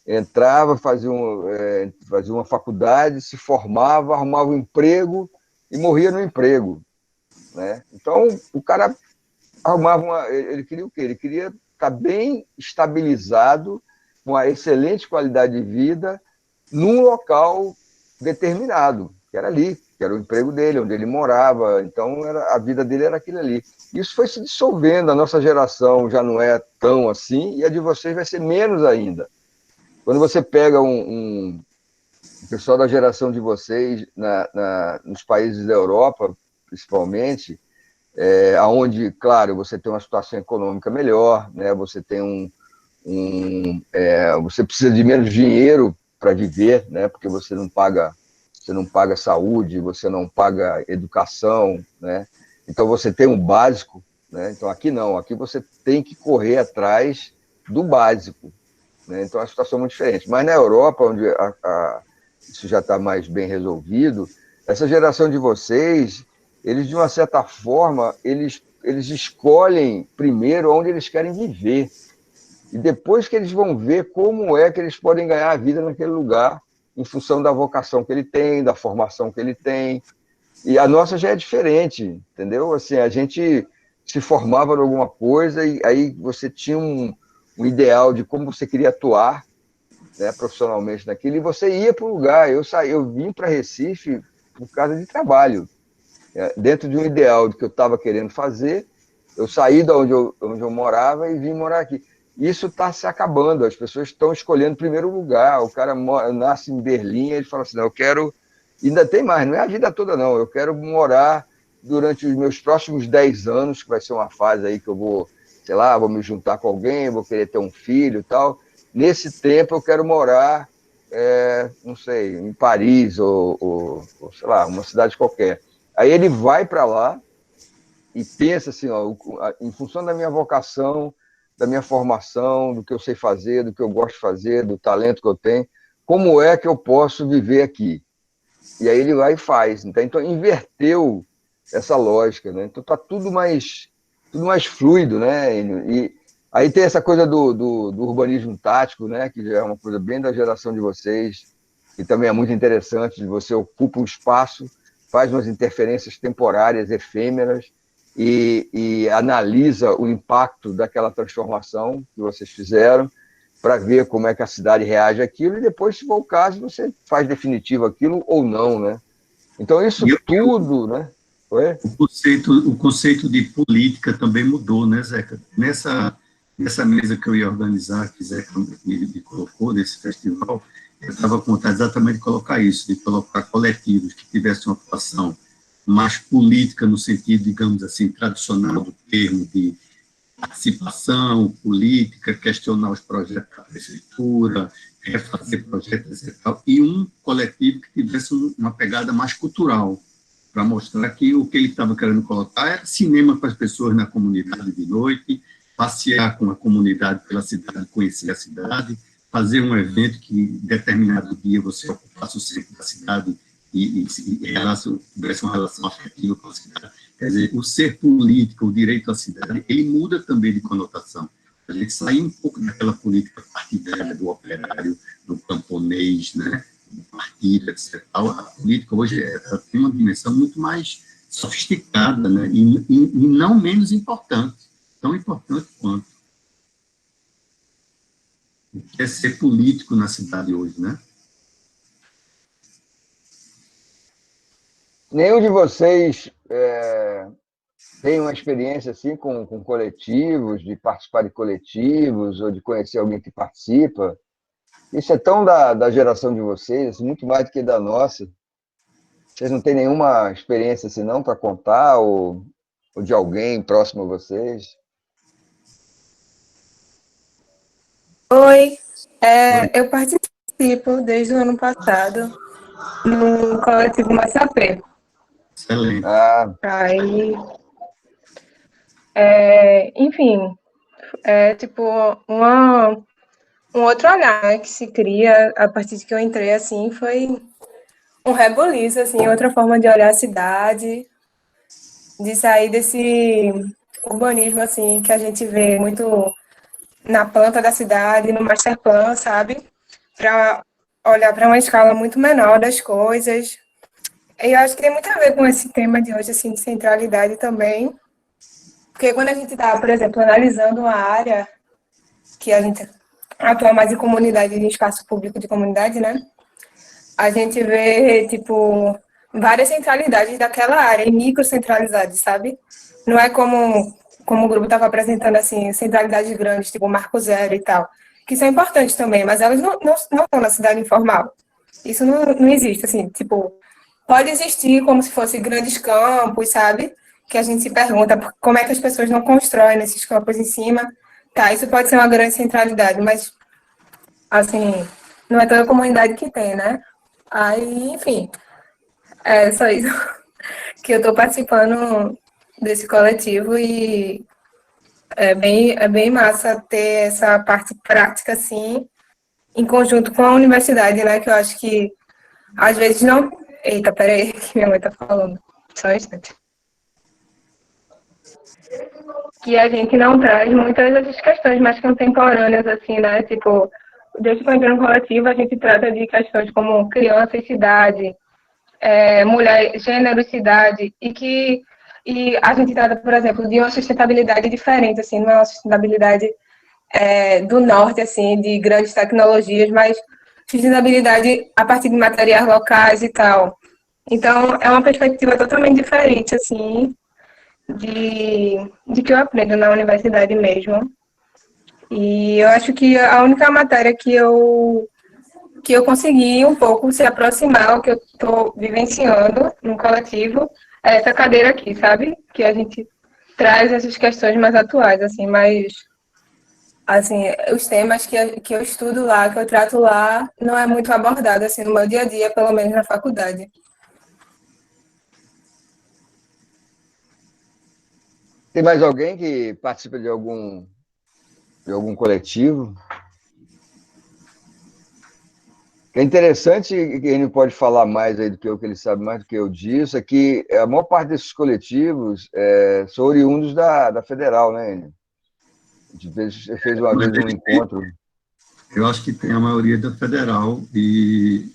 entrava, fazia uma faculdade, se formava, arrumava um emprego e morria no emprego, né? Então, o cara ele queria o quê? Ele queria estar bem estabilizado, com uma excelente qualidade de vida, num local determinado, que era ali, que era o emprego dele, onde ele morava. Então, a vida dele era aquilo ali. Isso foi se dissolvendo, a nossa geração já não é tão assim, e a de vocês vai ser menos ainda. Quando você pega o pessoal da geração de vocês, nos países da Europa, principalmente, onde, claro, você tem uma situação econômica melhor, né? Você tem você precisa de menos dinheiro para viver, né? Porque você não paga saúde, você não paga educação, né? Então você tem um básico, né? Então aqui não, aqui você tem que correr atrás do básico, né? Então a situação é muito diferente. Mas na Europa, onde isso já está mais bem resolvido, essa geração de vocês, eles de uma certa forma, eles escolhem primeiro onde eles querem viver. E depois que eles vão ver como é que eles podem ganhar a vida naquele lugar, em função da vocação que ele tem, da formação que ele tem. E a nossa já é diferente, entendeu? Assim, a gente se formava em alguma coisa e aí você tinha um ideal de como você queria atuar, né, profissionalmente naquilo, e você ia para o lugar. Eu vim para Recife por causa de trabalho, dentro de um ideal que eu estava querendo fazer. Eu saí de onde eu morava e vim morar aqui. Isso está se acabando, as pessoas estão escolhendo primeiro lugar. O cara nasce em Berlim, ele fala assim, não, eu quero... Ainda tem mais, não é a vida toda, não. Eu quero morar durante os meus próximos 10 anos, que vai ser uma fase aí que eu vou, sei lá, vou me juntar com alguém, vou querer ter um filho e tal. Nesse tempo eu quero morar, não sei, em Paris ou, sei lá, uma cidade qualquer. Aí ele vai para lá e pensa assim, ó, em função da minha vocação, da minha formação, do que eu sei fazer, do que eu gosto de fazer, do talento que eu tenho, como é que eu posso viver aqui? E aí ele vai e faz. Então inverteu essa lógica, né? Então está tudo mais fluido, né? E aí tem essa coisa do urbanismo tático, né? Que já é uma coisa bem da geração de vocês, e também é muito interessante. Você ocupa um espaço, faz umas interferências temporárias, efêmeras, e analisa o impacto daquela transformação que vocês fizeram, para ver como é que a cidade reage àquilo, e depois, se for o caso, você faz definitivo aquilo ou não, né? Então, isso tudo, né? O conceito de política também mudou, né, Zeca? Nessa mesa que eu ia organizar, que Zeca me colocou nesse festival, eu estava com vontade exatamente de colocar isso, de colocar coletivos que tivessem uma atuação mais política, no sentido, digamos assim, tradicional do termo, de participação política, questionar os projetos da prefeitura, refazer projetos e tal, e um coletivo que tivesse uma pegada mais cultural, para mostrar que o que ele estava querendo colocar era cinema para as pessoas na comunidade de noite, passear com a comunidade pela cidade, conhecer a cidade, fazer um evento que, em determinado dia, você ocupasse o centro da cidade e tivesse uma relação afetiva com a cidade. Quer dizer, o ser político, o direito à cidade, ele muda também de conotação. A gente sai um pouco daquela política partidária do operário, do camponês, né? Do partido, etc. A política hoje ela tem uma dimensão muito mais sofisticada, né? E não menos importante, tão importante quanto. O que é ser político na cidade hoje, né? Nenhum de vocês tem uma experiência assim com coletivos, de participar de coletivos, ou de conhecer alguém que participa? Isso é tão da geração de vocês, muito mais do que da nossa. Vocês não têm nenhuma experiência assim não para contar, ou de alguém próximo a vocês? Oi, eu participo desde o ano passado no coletivo Massapê. Excelente. Aí, enfim, é tipo um outro olhar, né, que se cria a partir de que eu entrei, assim, foi um rebuliço, assim, outra forma de olhar a cidade, de sair desse urbanismo, assim, que a gente vê muito na planta da cidade, no masterplan, sabe? Para olhar para uma escala muito menor das coisas. E eu acho que tem muito a ver com esse tema de hoje, assim, de centralidade também. Porque quando a gente está, por exemplo, analisando uma área que a gente atua mais em comunidade, em espaço público de comunidade, né? A gente vê, tipo, várias centralidades daquela área, e microcentralidades, sabe? Não é como o grupo estava apresentando, assim, centralidades grandes, tipo Marco Zero e tal, que são importantes também, mas elas não estão na cidade informal. Isso não existe, assim, tipo, pode existir como se fossem grandes campos, sabe? Que a gente se pergunta como é que as pessoas não constroem nesses campos em cima. Tá, isso pode ser uma grande centralidade, mas, assim, não é toda a comunidade que tem, né? Aí, enfim, é só isso que eu estou participando desse coletivo e é bem massa ter essa parte prática, assim, em conjunto com a universidade, né? Que eu acho que, às vezes, não... Eita, peraí, que minha mãe tá falando. Só um instante. Que a gente não traz muitas dessas questões mais contemporâneas, assim, né? Tipo, desde que eu entrei no coletivo, a gente trata de questões como criança e cidade, mulher, gênero e cidade, e a gente trata, por exemplo, de uma sustentabilidade diferente, assim, não é uma sustentabilidade do norte, assim, de grandes tecnologias, mas sustentabilidade a partir de materiais locais e tal. Então, é uma perspectiva totalmente diferente, assim, de que eu aprendo na universidade mesmo. E eu acho que a única matéria que eu consegui um pouco se aproximar ao que eu estou vivenciando no coletivo é essa cadeira aqui, sabe? Que a gente traz essas questões mais atuais, assim, mas assim, os temas que eu estudo lá, que eu trato lá, não é muito abordado assim no meu dia a dia, pelo menos na faculdade. Tem mais alguém que participa de algum coletivo? É interessante, que ele pode falar mais aí do que eu, que ele sabe mais do que eu disso, é que a maior parte desses coletivos são oriundos da Federal, né, Enio? A gente fez uma vez um encontro. Eu acho que tem a maioria da Federal,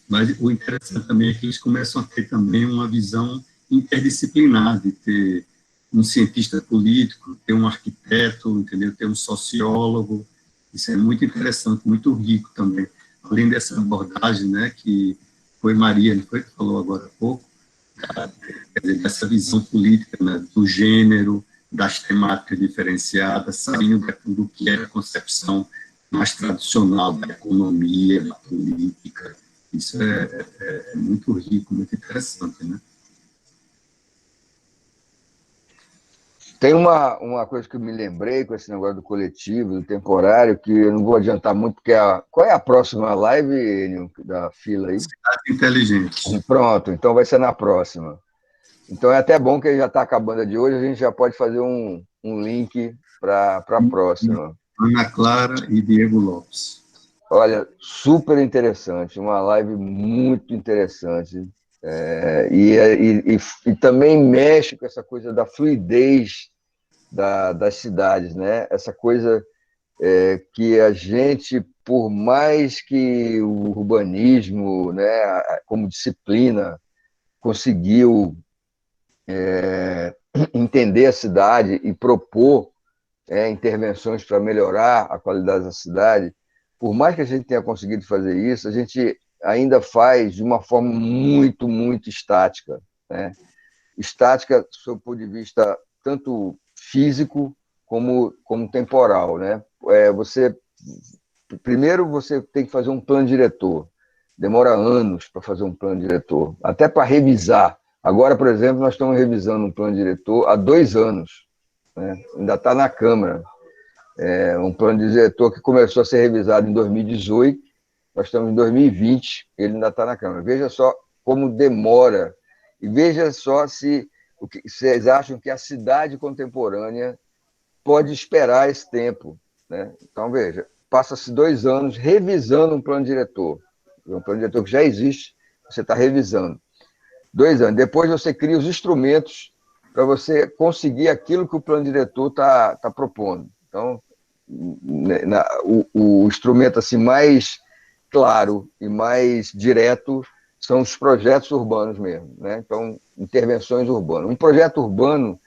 mas o interessante também é que eles começam a ter também uma visão interdisciplinar, de ter um cientista político, ter um arquiteto, entendeu? Ter um sociólogo. Isso é muito interessante, muito rico também. Além dessa abordagem, né, que foi Maria, não foi, que falou agora há pouco, quer dizer, dessa visão política, né, do gênero, das temáticas diferenciadas, saindo do que era a concepção mais tradicional da economia, da política. Isso é muito rico, muito interessante, né? Tem uma coisa que eu me lembrei com esse negócio do coletivo, do temporário, que eu não vou adiantar muito, porque qual é a próxima live, Enio, da fila aí? Cidade Inteligente. Pronto, então vai ser na próxima. Então é até bom que já está acabando a de hoje, a gente já pode fazer um link para a próxima. Ana Clara e Diego Lopes. Olha, super interessante, uma live muito interessante. E também mexe com essa coisa da fluidez das cidades, né? Essa coisa que a gente, por mais que o urbanismo, né, como disciplina, conseguiu entender a cidade e propor intervenções para melhorar a qualidade da cidade, por mais que a gente tenha conseguido fazer isso, a gente ainda faz de uma forma muito, muito estática, né? Estática, do seu ponto de vista tanto físico como temporal, né? Primeiro você tem que fazer um plano diretor, demora anos para fazer um plano diretor, até para revisar. Agora, por exemplo, nós estamos revisando um plano diretor há 2 anos, né? Ainda está na Câmara. Um plano diretor que começou a ser revisado em 2018, nós estamos em 2020, ele ainda está na Câmara. Veja só como demora, e veja só se vocês acham que a cidade contemporânea pode esperar esse tempo, né? Então, veja, passa-se 2 anos revisando um plano diretor que já existe, você está revisando. 2 anos. Depois você cria os instrumentos para você conseguir aquilo que o plano diretor está propondo. Então, o instrumento assim, mais claro e mais direto são os projetos urbanos mesmo, né? Então, intervenções urbanas. Um projeto urbano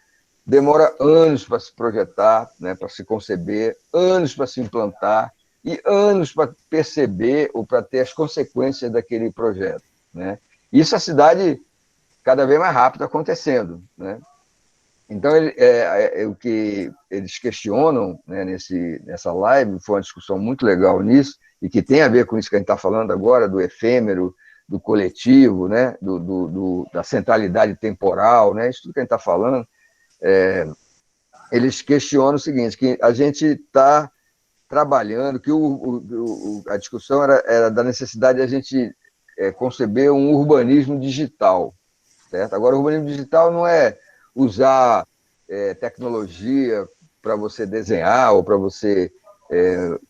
demora anos para se projetar, né, para se conceber, anos para se implantar e anos para perceber ou para ter as consequências daquele projeto, né? Isso a cidade cada vez mais rápido acontecendo, né? Então, o que eles questionam, né, nessa live, foi uma discussão muito legal nisso, e que tem a ver com isso que a gente está falando agora, do efêmero, do coletivo, né, da centralidade temporal, né, isso tudo que a gente está falando, eles questionam o seguinte, que a gente está trabalhando, que a discussão era da necessidade de a gente conceber um urbanismo digital, certo? Agora, o urbanismo digital não é usar tecnologia para você desenhar ou para você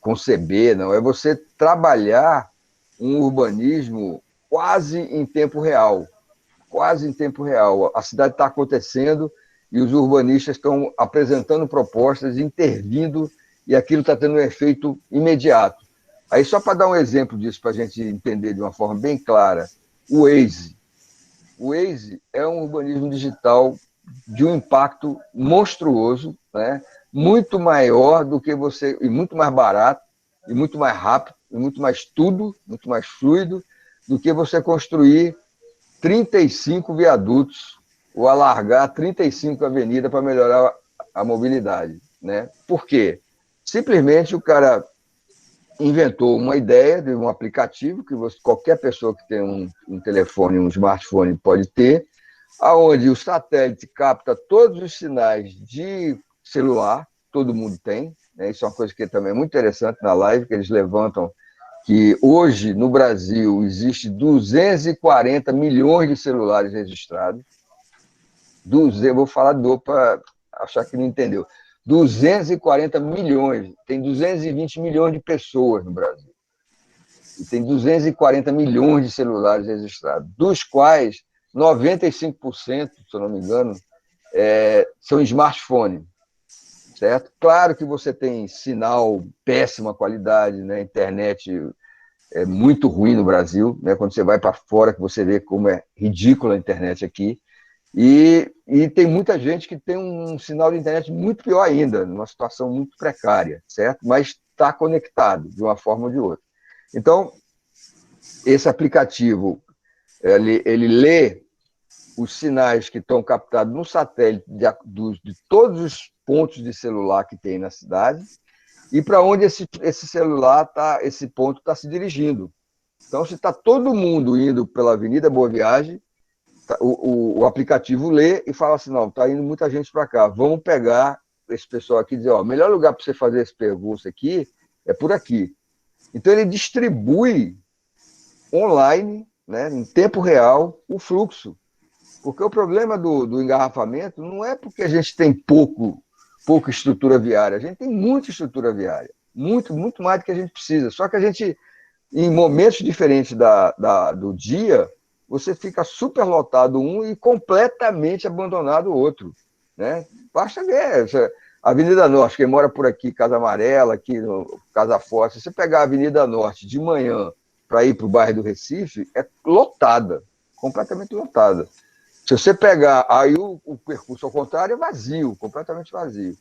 conceber, não. É você trabalhar um urbanismo quase em tempo real. Quase em tempo real. A cidade está acontecendo e os urbanistas estão apresentando propostas, intervindo, e aquilo está tendo um efeito imediato. Aí, só para dar um exemplo disso, para a gente entender de uma forma bem clara, o Waze. O Waze é um urbanismo digital de um impacto monstruoso, né? Muito maior do que você, e muito mais barato, e muito mais rápido, e muito mais tudo, muito mais fluido, do que você construir 35 viadutos ou alargar 35 avenidas para melhorar a mobilidade, né? Por quê? Simplesmente o cara inventou uma ideia de um aplicativo que qualquer pessoa que tem um telefone, um smartphone pode ter, aonde o satélite capta todos os sinais de celular, todo mundo tem, né? Isso é uma coisa que também é muito interessante na live, que eles levantam, que hoje, no Brasil, existe 240 milhões de celulares registrados. Vou falar para achar que não entendeu. 240 milhões, tem 220 milhões de pessoas no Brasil. E tem 240 milhões de celulares registrados, dos quais 95%, se eu não me engano, são smartphones, certo? Claro que você tem sinal péssima qualidade, né? Internet é muito ruim no Brasil, né? Quando você vai para fora que você vê como é ridícula a internet aqui. E tem muita gente que tem um sinal de internet muito pior ainda, numa situação muito precária, certo? Mas está conectado de uma forma ou de outra. Então, esse aplicativo, ele lê os sinais que estão captados no satélite de todos os pontos de celular que tem na cidade e para onde esse celular esse ponto está se dirigindo. Então, se está todo mundo indo pela Avenida Boa Viagem, o aplicativo lê e fala assim, não, está indo muita gente para cá, vamos pegar esse pessoal aqui e dizer, ó, o melhor lugar para você fazer esse percurso aqui é por aqui. Então, ele distribui online, né, em tempo real, o fluxo. Porque o problema do engarrafamento não é porque a gente tem pouca estrutura viária, a gente tem muita estrutura viária, muito mais do que a gente precisa. Só que a gente, em momentos diferentes do dia, você fica superlotado um e completamente abandonado o outro, né? Basta ver, a Avenida Norte, quem mora por aqui, Casa Amarela, aqui no Casa Forte, se você pegar a Avenida Norte de manhã para ir para o bairro do Recife, é lotada, completamente lotada. Se você pegar aí o percurso ao contrário, é vazio, completamente vazio.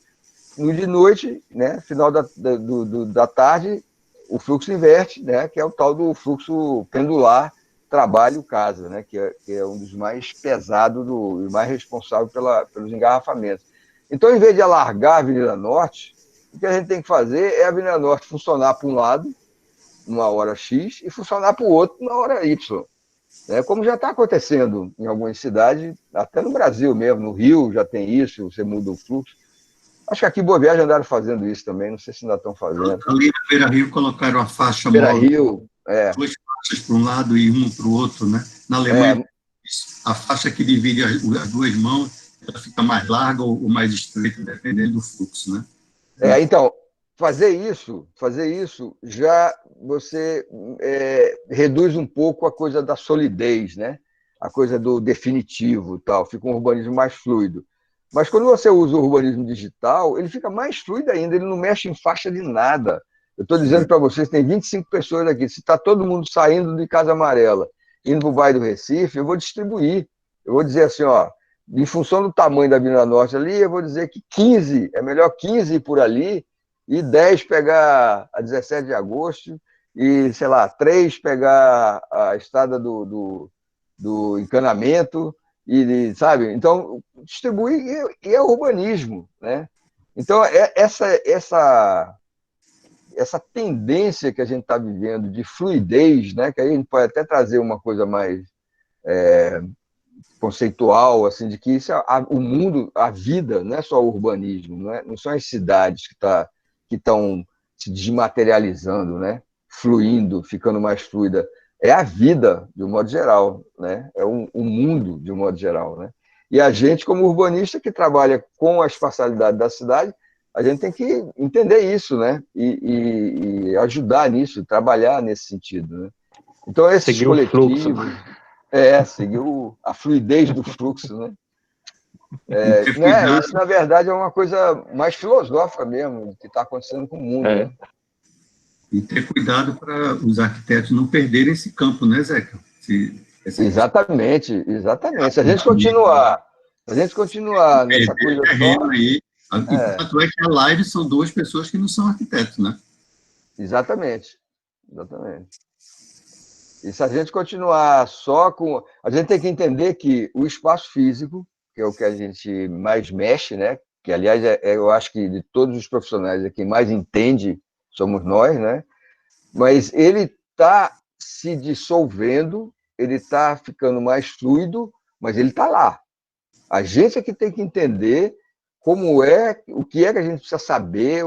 No de noite, né, final da tarde, o fluxo inverte, né, que é o tal do fluxo pendular trabalho-casa, né, que é um dos mais pesados e mais responsável pelos engarrafamentos. Então, em vez de alargar a Avenida Norte, o que a gente tem que fazer é a Avenida Norte funcionar para um lado, numa hora X, e funcionar para o outro, na hora Y. Como já está acontecendo em algumas cidades, até no Brasil mesmo, no Rio já tem isso, você muda o fluxo. Acho que aqui em Boa Viagem andaram fazendo isso também, não sei se ainda estão fazendo. Ali na Beira Rio colocaram a faixa Beira móvel, Rio, duas faixas para um lado e uma para o outro, né? Na Alemanha, a faixa que divide as duas mãos, ela fica mais larga ou mais estreita, dependendo do fluxo, né? Então, fazer isso já você reduz um pouco a coisa da solidez, né? A coisa do definitivo, tal, fica um urbanismo mais fluido. Mas quando você usa o urbanismo digital, ele fica mais fluido ainda, ele não mexe em faixa de nada. Eu estou dizendo para vocês, tem 25 pessoas aqui, se está todo mundo saindo de Casa Amarela, indo para o bairro do Recife, eu vou distribuir. Eu vou dizer assim, ó, em função do tamanho da Avenida Norte ali, eu vou dizer que 15, é melhor 15 ir por ali, e 10 pegar a 17 de agosto, e, sei lá, 3 pegar a estrada do encanamento, sabe? Então, distribui e é urbanismo, né? Então, essa tendência que a gente está vivendo de fluidez, né? Que aí a gente pode até trazer uma coisa mais conceitual, assim, de que isso o mundo, a vida, não é só o urbanismo, não são as cidades que estão se desmaterializando, né? Fluindo, ficando mais fluida. É a vida, de um modo geral, né? É o mundo, de um modo geral, né? E a gente, como urbanista que trabalha com a espacialidade da cidade, a gente tem que entender isso, né? E ajudar nisso, trabalhar nesse sentido, né? Então, esses seguir coletivos... o fluxo. seguir a fluidez do fluxo, né? Isso, na verdade, é uma coisa mais filosófica mesmo, do que está acontecendo com o mundo, né? E ter cuidado para os arquitetos não perderem esse campo, né, Zeca? Exatamente. Se a gente continuar nessa coisa só... Aí, tanto é que a live são 2 pessoas que não são arquitetos, né? Exatamente. E se a gente continuar só com... A gente tem que entender que o espaço físico, que é o que a gente mais mexe, né? Que, aliás, eu acho que de todos os profissionais, quem mais entende somos nós, né? Mas ele está se dissolvendo, ele está ficando mais fluido, mas ele está lá. A gente é que tem que entender como é, o que é que a gente precisa saber,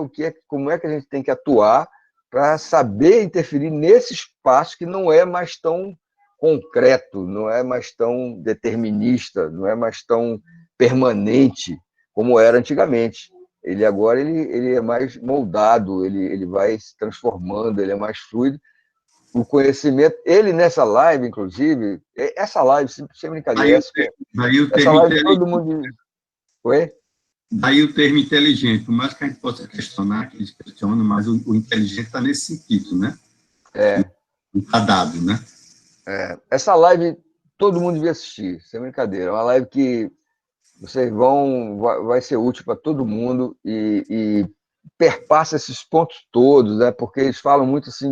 como é que a gente tem que atuar para saber interferir nesse espaço que não é mais tão concreto, não é mais tão determinista, não é mais tão permanente como era antigamente. Ele agora ele é mais moldado, ele vai se transformando, ele é mais fluido. O conhecimento, ele nessa live, inclusive, essa live, sem brincadeira, daí o essa termo live todo mundo... Oi? Daí o termo inteligente, por mais que a gente possa questionar, que eles questionam, mas o inteligente está nesse sentido, né? Está dado, né? Essa live todo mundo devia assistir, sem brincadeira. É uma live que vocês vai ser útil para todo mundo e perpassa esses pontos todos, né? Porque eles falam muito assim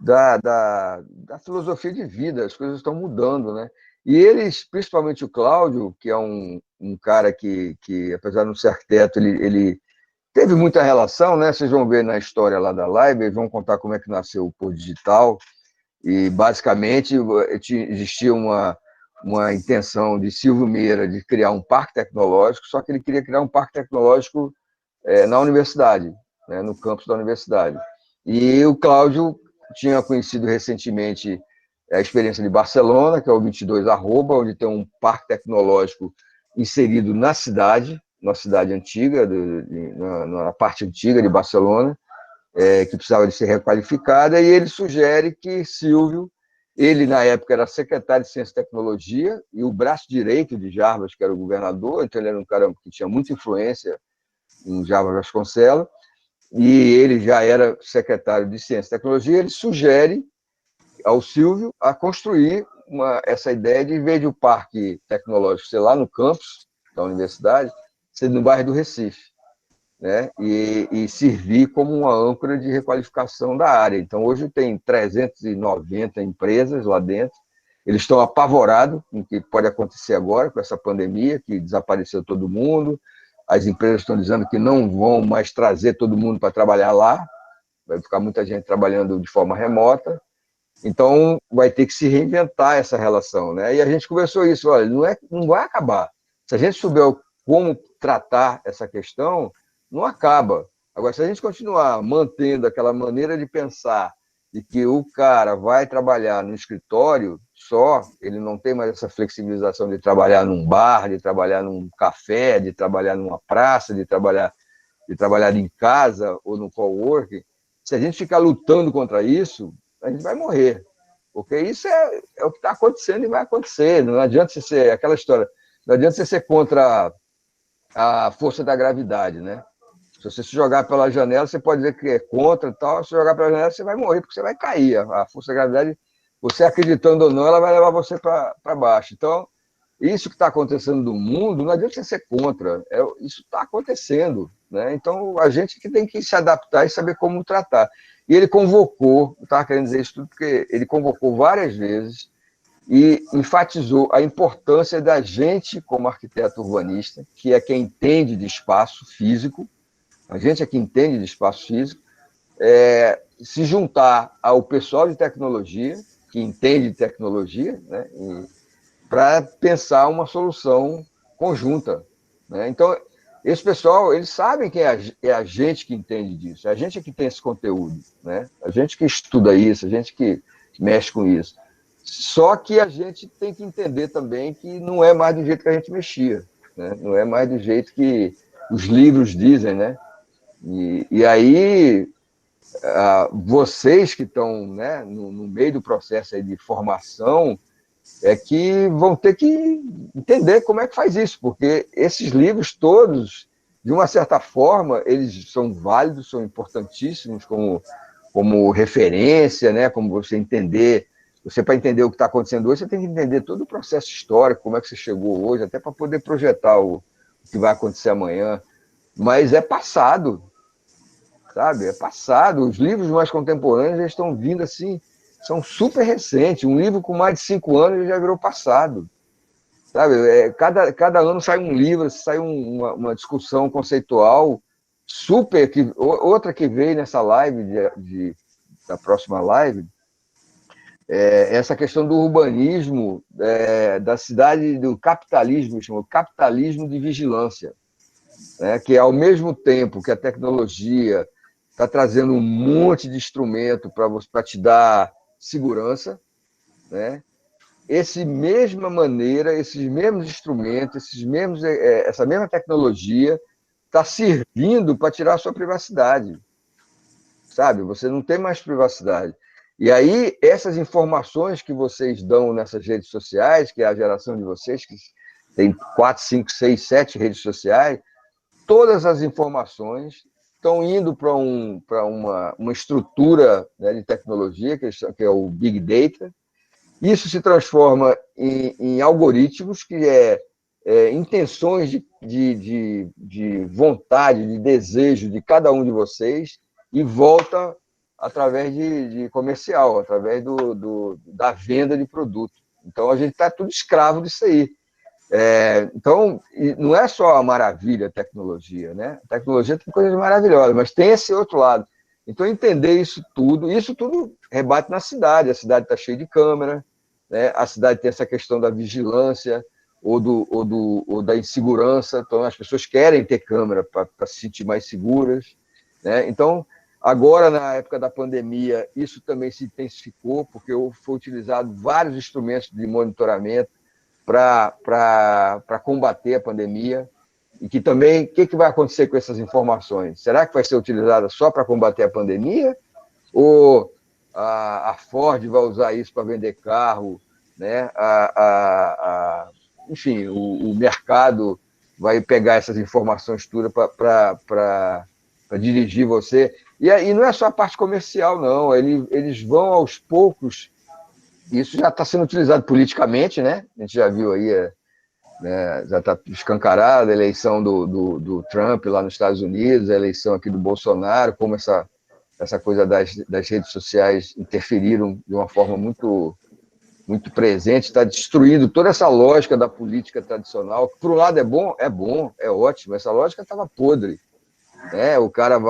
da filosofia de vida, as coisas estão mudando, né? E eles, principalmente o Cláudio, que é um cara que, apesar de não ser arquiteto, ele teve muita relação, né? Vocês vão ver na história lá da live, eles vão contar como é que nasceu o Pôr Digital, e basicamente existia uma intenção de Silvio Meira de criar um parque tecnológico, só que ele queria criar um parque tecnológico na universidade, né? No campus da universidade. E o Cláudio tinha conhecido recentemente a experiência de Barcelona, que é o 22 Arroba, onde tem um parque tecnológico inserido na cidade antiga, na parte antiga de Barcelona, que precisava de ser requalificada, e ele sugere que Silvio, ele na época era secretário de Ciência e Tecnologia, e o braço direito de Jarbas, que era o governador, então ele era um cara que tinha muita influência em Jarbas Vasconcelos, e ele já era secretário de Ciência e Tecnologia, ele sugere ao Silvio a construir essa ideia de, em vez de o parque tecnológico ser lá no campus da universidade, ser no bairro do Recife, né? E servir como uma âncora de requalificação da área. Então, hoje tem 390 empresas lá dentro, eles estão apavorados com o que pode acontecer agora, com essa pandemia, que desapareceu todo mundo, as empresas estão dizendo que não vão mais trazer todo mundo para trabalhar lá, vai ficar muita gente trabalhando de forma remota, então vai ter que se reinventar essa relação, né? E a gente conversou isso, olha, não vai acabar. Se a gente souber como tratar essa questão, não acaba. Agora, se a gente continuar mantendo aquela maneira de pensar de que o cara vai trabalhar no escritório só, ele não tem mais essa flexibilização de trabalhar num bar, de trabalhar num café, de trabalhar numa praça, de trabalhar em casa ou no coworking, se a gente ficar lutando contra isso, a gente vai morrer. Porque isso é o que está acontecendo e vai acontecer. Não adianta você ser aquela história, não adianta você ser contra a força da gravidade, né? Se você se jogar pela janela, você pode dizer que é contra e tal. Se jogar pela janela, você vai morrer, porque você vai cair. A força da gravidade, você acreditando ou não, ela vai levar você para baixo. Então, isso que está acontecendo no mundo, não adianta você ser contra. Isso está acontecendo, né? Então, a gente que tem que se adaptar e saber como tratar. E ele convocou, eu estava querendo dizer isso tudo, porque ele convocou várias vezes e enfatizou a importância da gente, como arquiteto urbanista, que é quem entende de espaço físico, a gente é quem entende de espaço físico, se juntar ao pessoal de tecnologia, que entende de tecnologia, né, para pensar uma solução conjunta, né? Então, esse pessoal, eles sabem que é a gente que entende disso, é a gente que tem esse conteúdo, né? A gente que estuda isso, a gente que mexe com isso. Só que a gente tem que entender também que não é mais do jeito que a gente mexia, né? Não é mais do jeito que os livros dizem, né? E aí, vocês que estão, né, no meio do processo aí de formação, que vão ter que entender como é que faz isso, porque esses livros todos, de uma certa forma, eles são válidos, são importantíssimos como referência, né? Como você entender, para entender o que está acontecendo hoje, você tem que entender todo o processo histórico, como é que você chegou hoje, até para poder projetar o que vai acontecer amanhã. Mas é passado, sabe? É passado. Os livros mais contemporâneos eles estão vindo assim, são super recentes. Um livro com mais de 5 anos já virou passado. sabe? Cada ano sai um livro, sai uma discussão conceitual super, outra que veio nessa live, da próxima live, essa questão do urbanismo, da cidade, do capitalismo, chama capitalismo de vigilância, né? Que ao mesmo tempo que a tecnologia está trazendo um monte de instrumento para te dar segurança, né? Essa mesma maneira, esses mesmos instrumentos, essa mesma tecnologia está servindo para tirar a sua privacidade, sabe? Você não tem mais privacidade. E aí, essas informações que vocês dão nessas redes sociais, que é a geração de vocês, que tem 4, 5, 6, 7 redes sociais, todas as informações estão indo para uma estrutura, né, de tecnologia, que é o Big Data. Isso se transforma em algoritmos, que intenções de vontade, de desejo de cada um de vocês, e volta através de comercial, através da venda de produto. Então, a gente está tudo escravo disso aí. Então, não é só a maravilha a tecnologia, né? A tecnologia tem coisas maravilhosas, mas tem esse outro lado. Então, entender isso tudo rebate na cidade. A cidade está cheia de câmera, né? A cidade tem essa questão da vigilância ou da insegurança. Então, as pessoas querem ter câmera para se sentir mais seguras, né? Então, agora, na época da pandemia, isso também se intensificou, porque foi utilizado vários instrumentos de monitoramento para combater a pandemia. E que também, o que vai acontecer com essas informações? Será que vai ser utilizada só para combater a pandemia? Ou a Ford vai usar isso para vender carro, né? Enfim, o mercado vai pegar essas informações todas para dirigir você. E aí não é só a parte comercial, não. Eles vão aos poucos. Isso já está sendo utilizado politicamente, né? A gente já viu aí, né, já está escancarada a eleição do Trump lá nos Estados Unidos, a eleição aqui do Bolsonaro, como essa coisa das redes sociais interferiram de uma forma muito, muito presente, está destruindo toda essa lógica da política tradicional, que por um lado é bom, é ótimo, essa lógica estava podre, né? O cara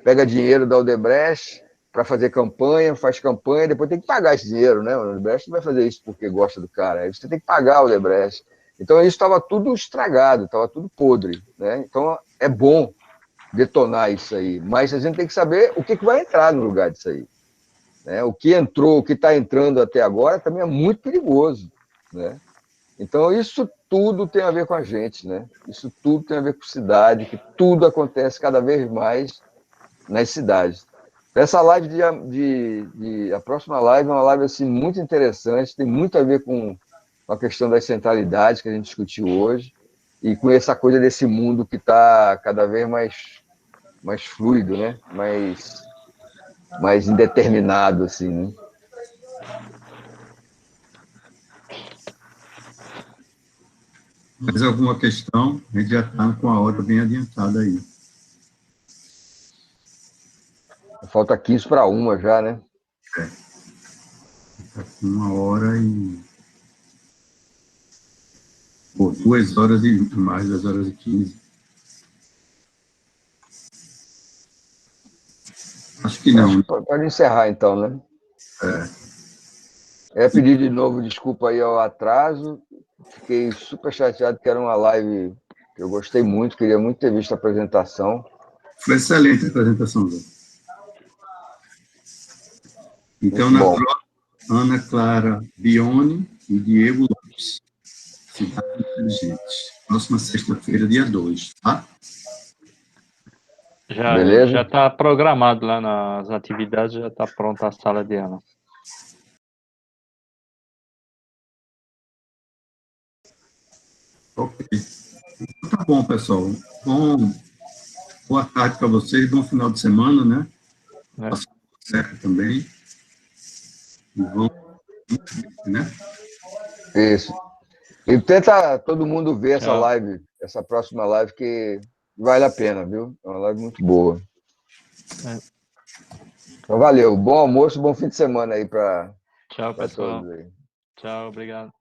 pega dinheiro da Odebrecht para fazer campanha, faz campanha, depois tem que pagar esse dinheiro, né? O Odebrecht não vai fazer isso porque gosta do cara, aí você tem que pagar o Odebrecht. Então, isso estava tudo estragado, estava tudo podre, né? Então, é bom detonar isso aí, mas a gente tem que saber o que vai entrar no lugar disso aí, né? O que entrou, o que está entrando até agora também é muito perigoso, né? Então, isso tudo tem a ver com a gente, né? Isso tudo tem a ver com cidade, que tudo acontece cada vez mais nas cidades. Essa live a próxima live é uma live assim, muito interessante, tem muito a ver com a questão das centralidades que a gente discutiu hoje, e com essa coisa desse mundo que está cada vez mais fluido, né? mais indeterminado, assim, né? Mais alguma questão? A gente já está com a hora bem adiantada aí. Falta 15 para 1 já, né? Está com 1 hora e... Pô, 2 horas e mais, 2 horas e 15. Acho que não. Pode encerrar, então, né? Pedir de novo desculpa aí ao atraso. Fiquei super chateado, que era uma live que eu gostei muito, queria muito ter visto a apresentação. Foi excelente a apresentação, Zé. Então, na próxima, Ana Clara Bione e Diego Lopes. Cidade Inteligente. Próxima sexta-feira, dia 2, tá? Já está programado lá nas atividades, já está pronta a sala de aula. Ok. Então, tá bom, pessoal. Boa tarde para vocês, bom final de semana, né? Certo também. E vamos, né? Isso. E tenta todo mundo ver essa live, essa próxima live, que vale a pena, viu? É uma live muito boa. Então, valeu. Bom almoço, bom fim de semana aí para Tchau, pessoal. todos aí. Tchau, obrigado.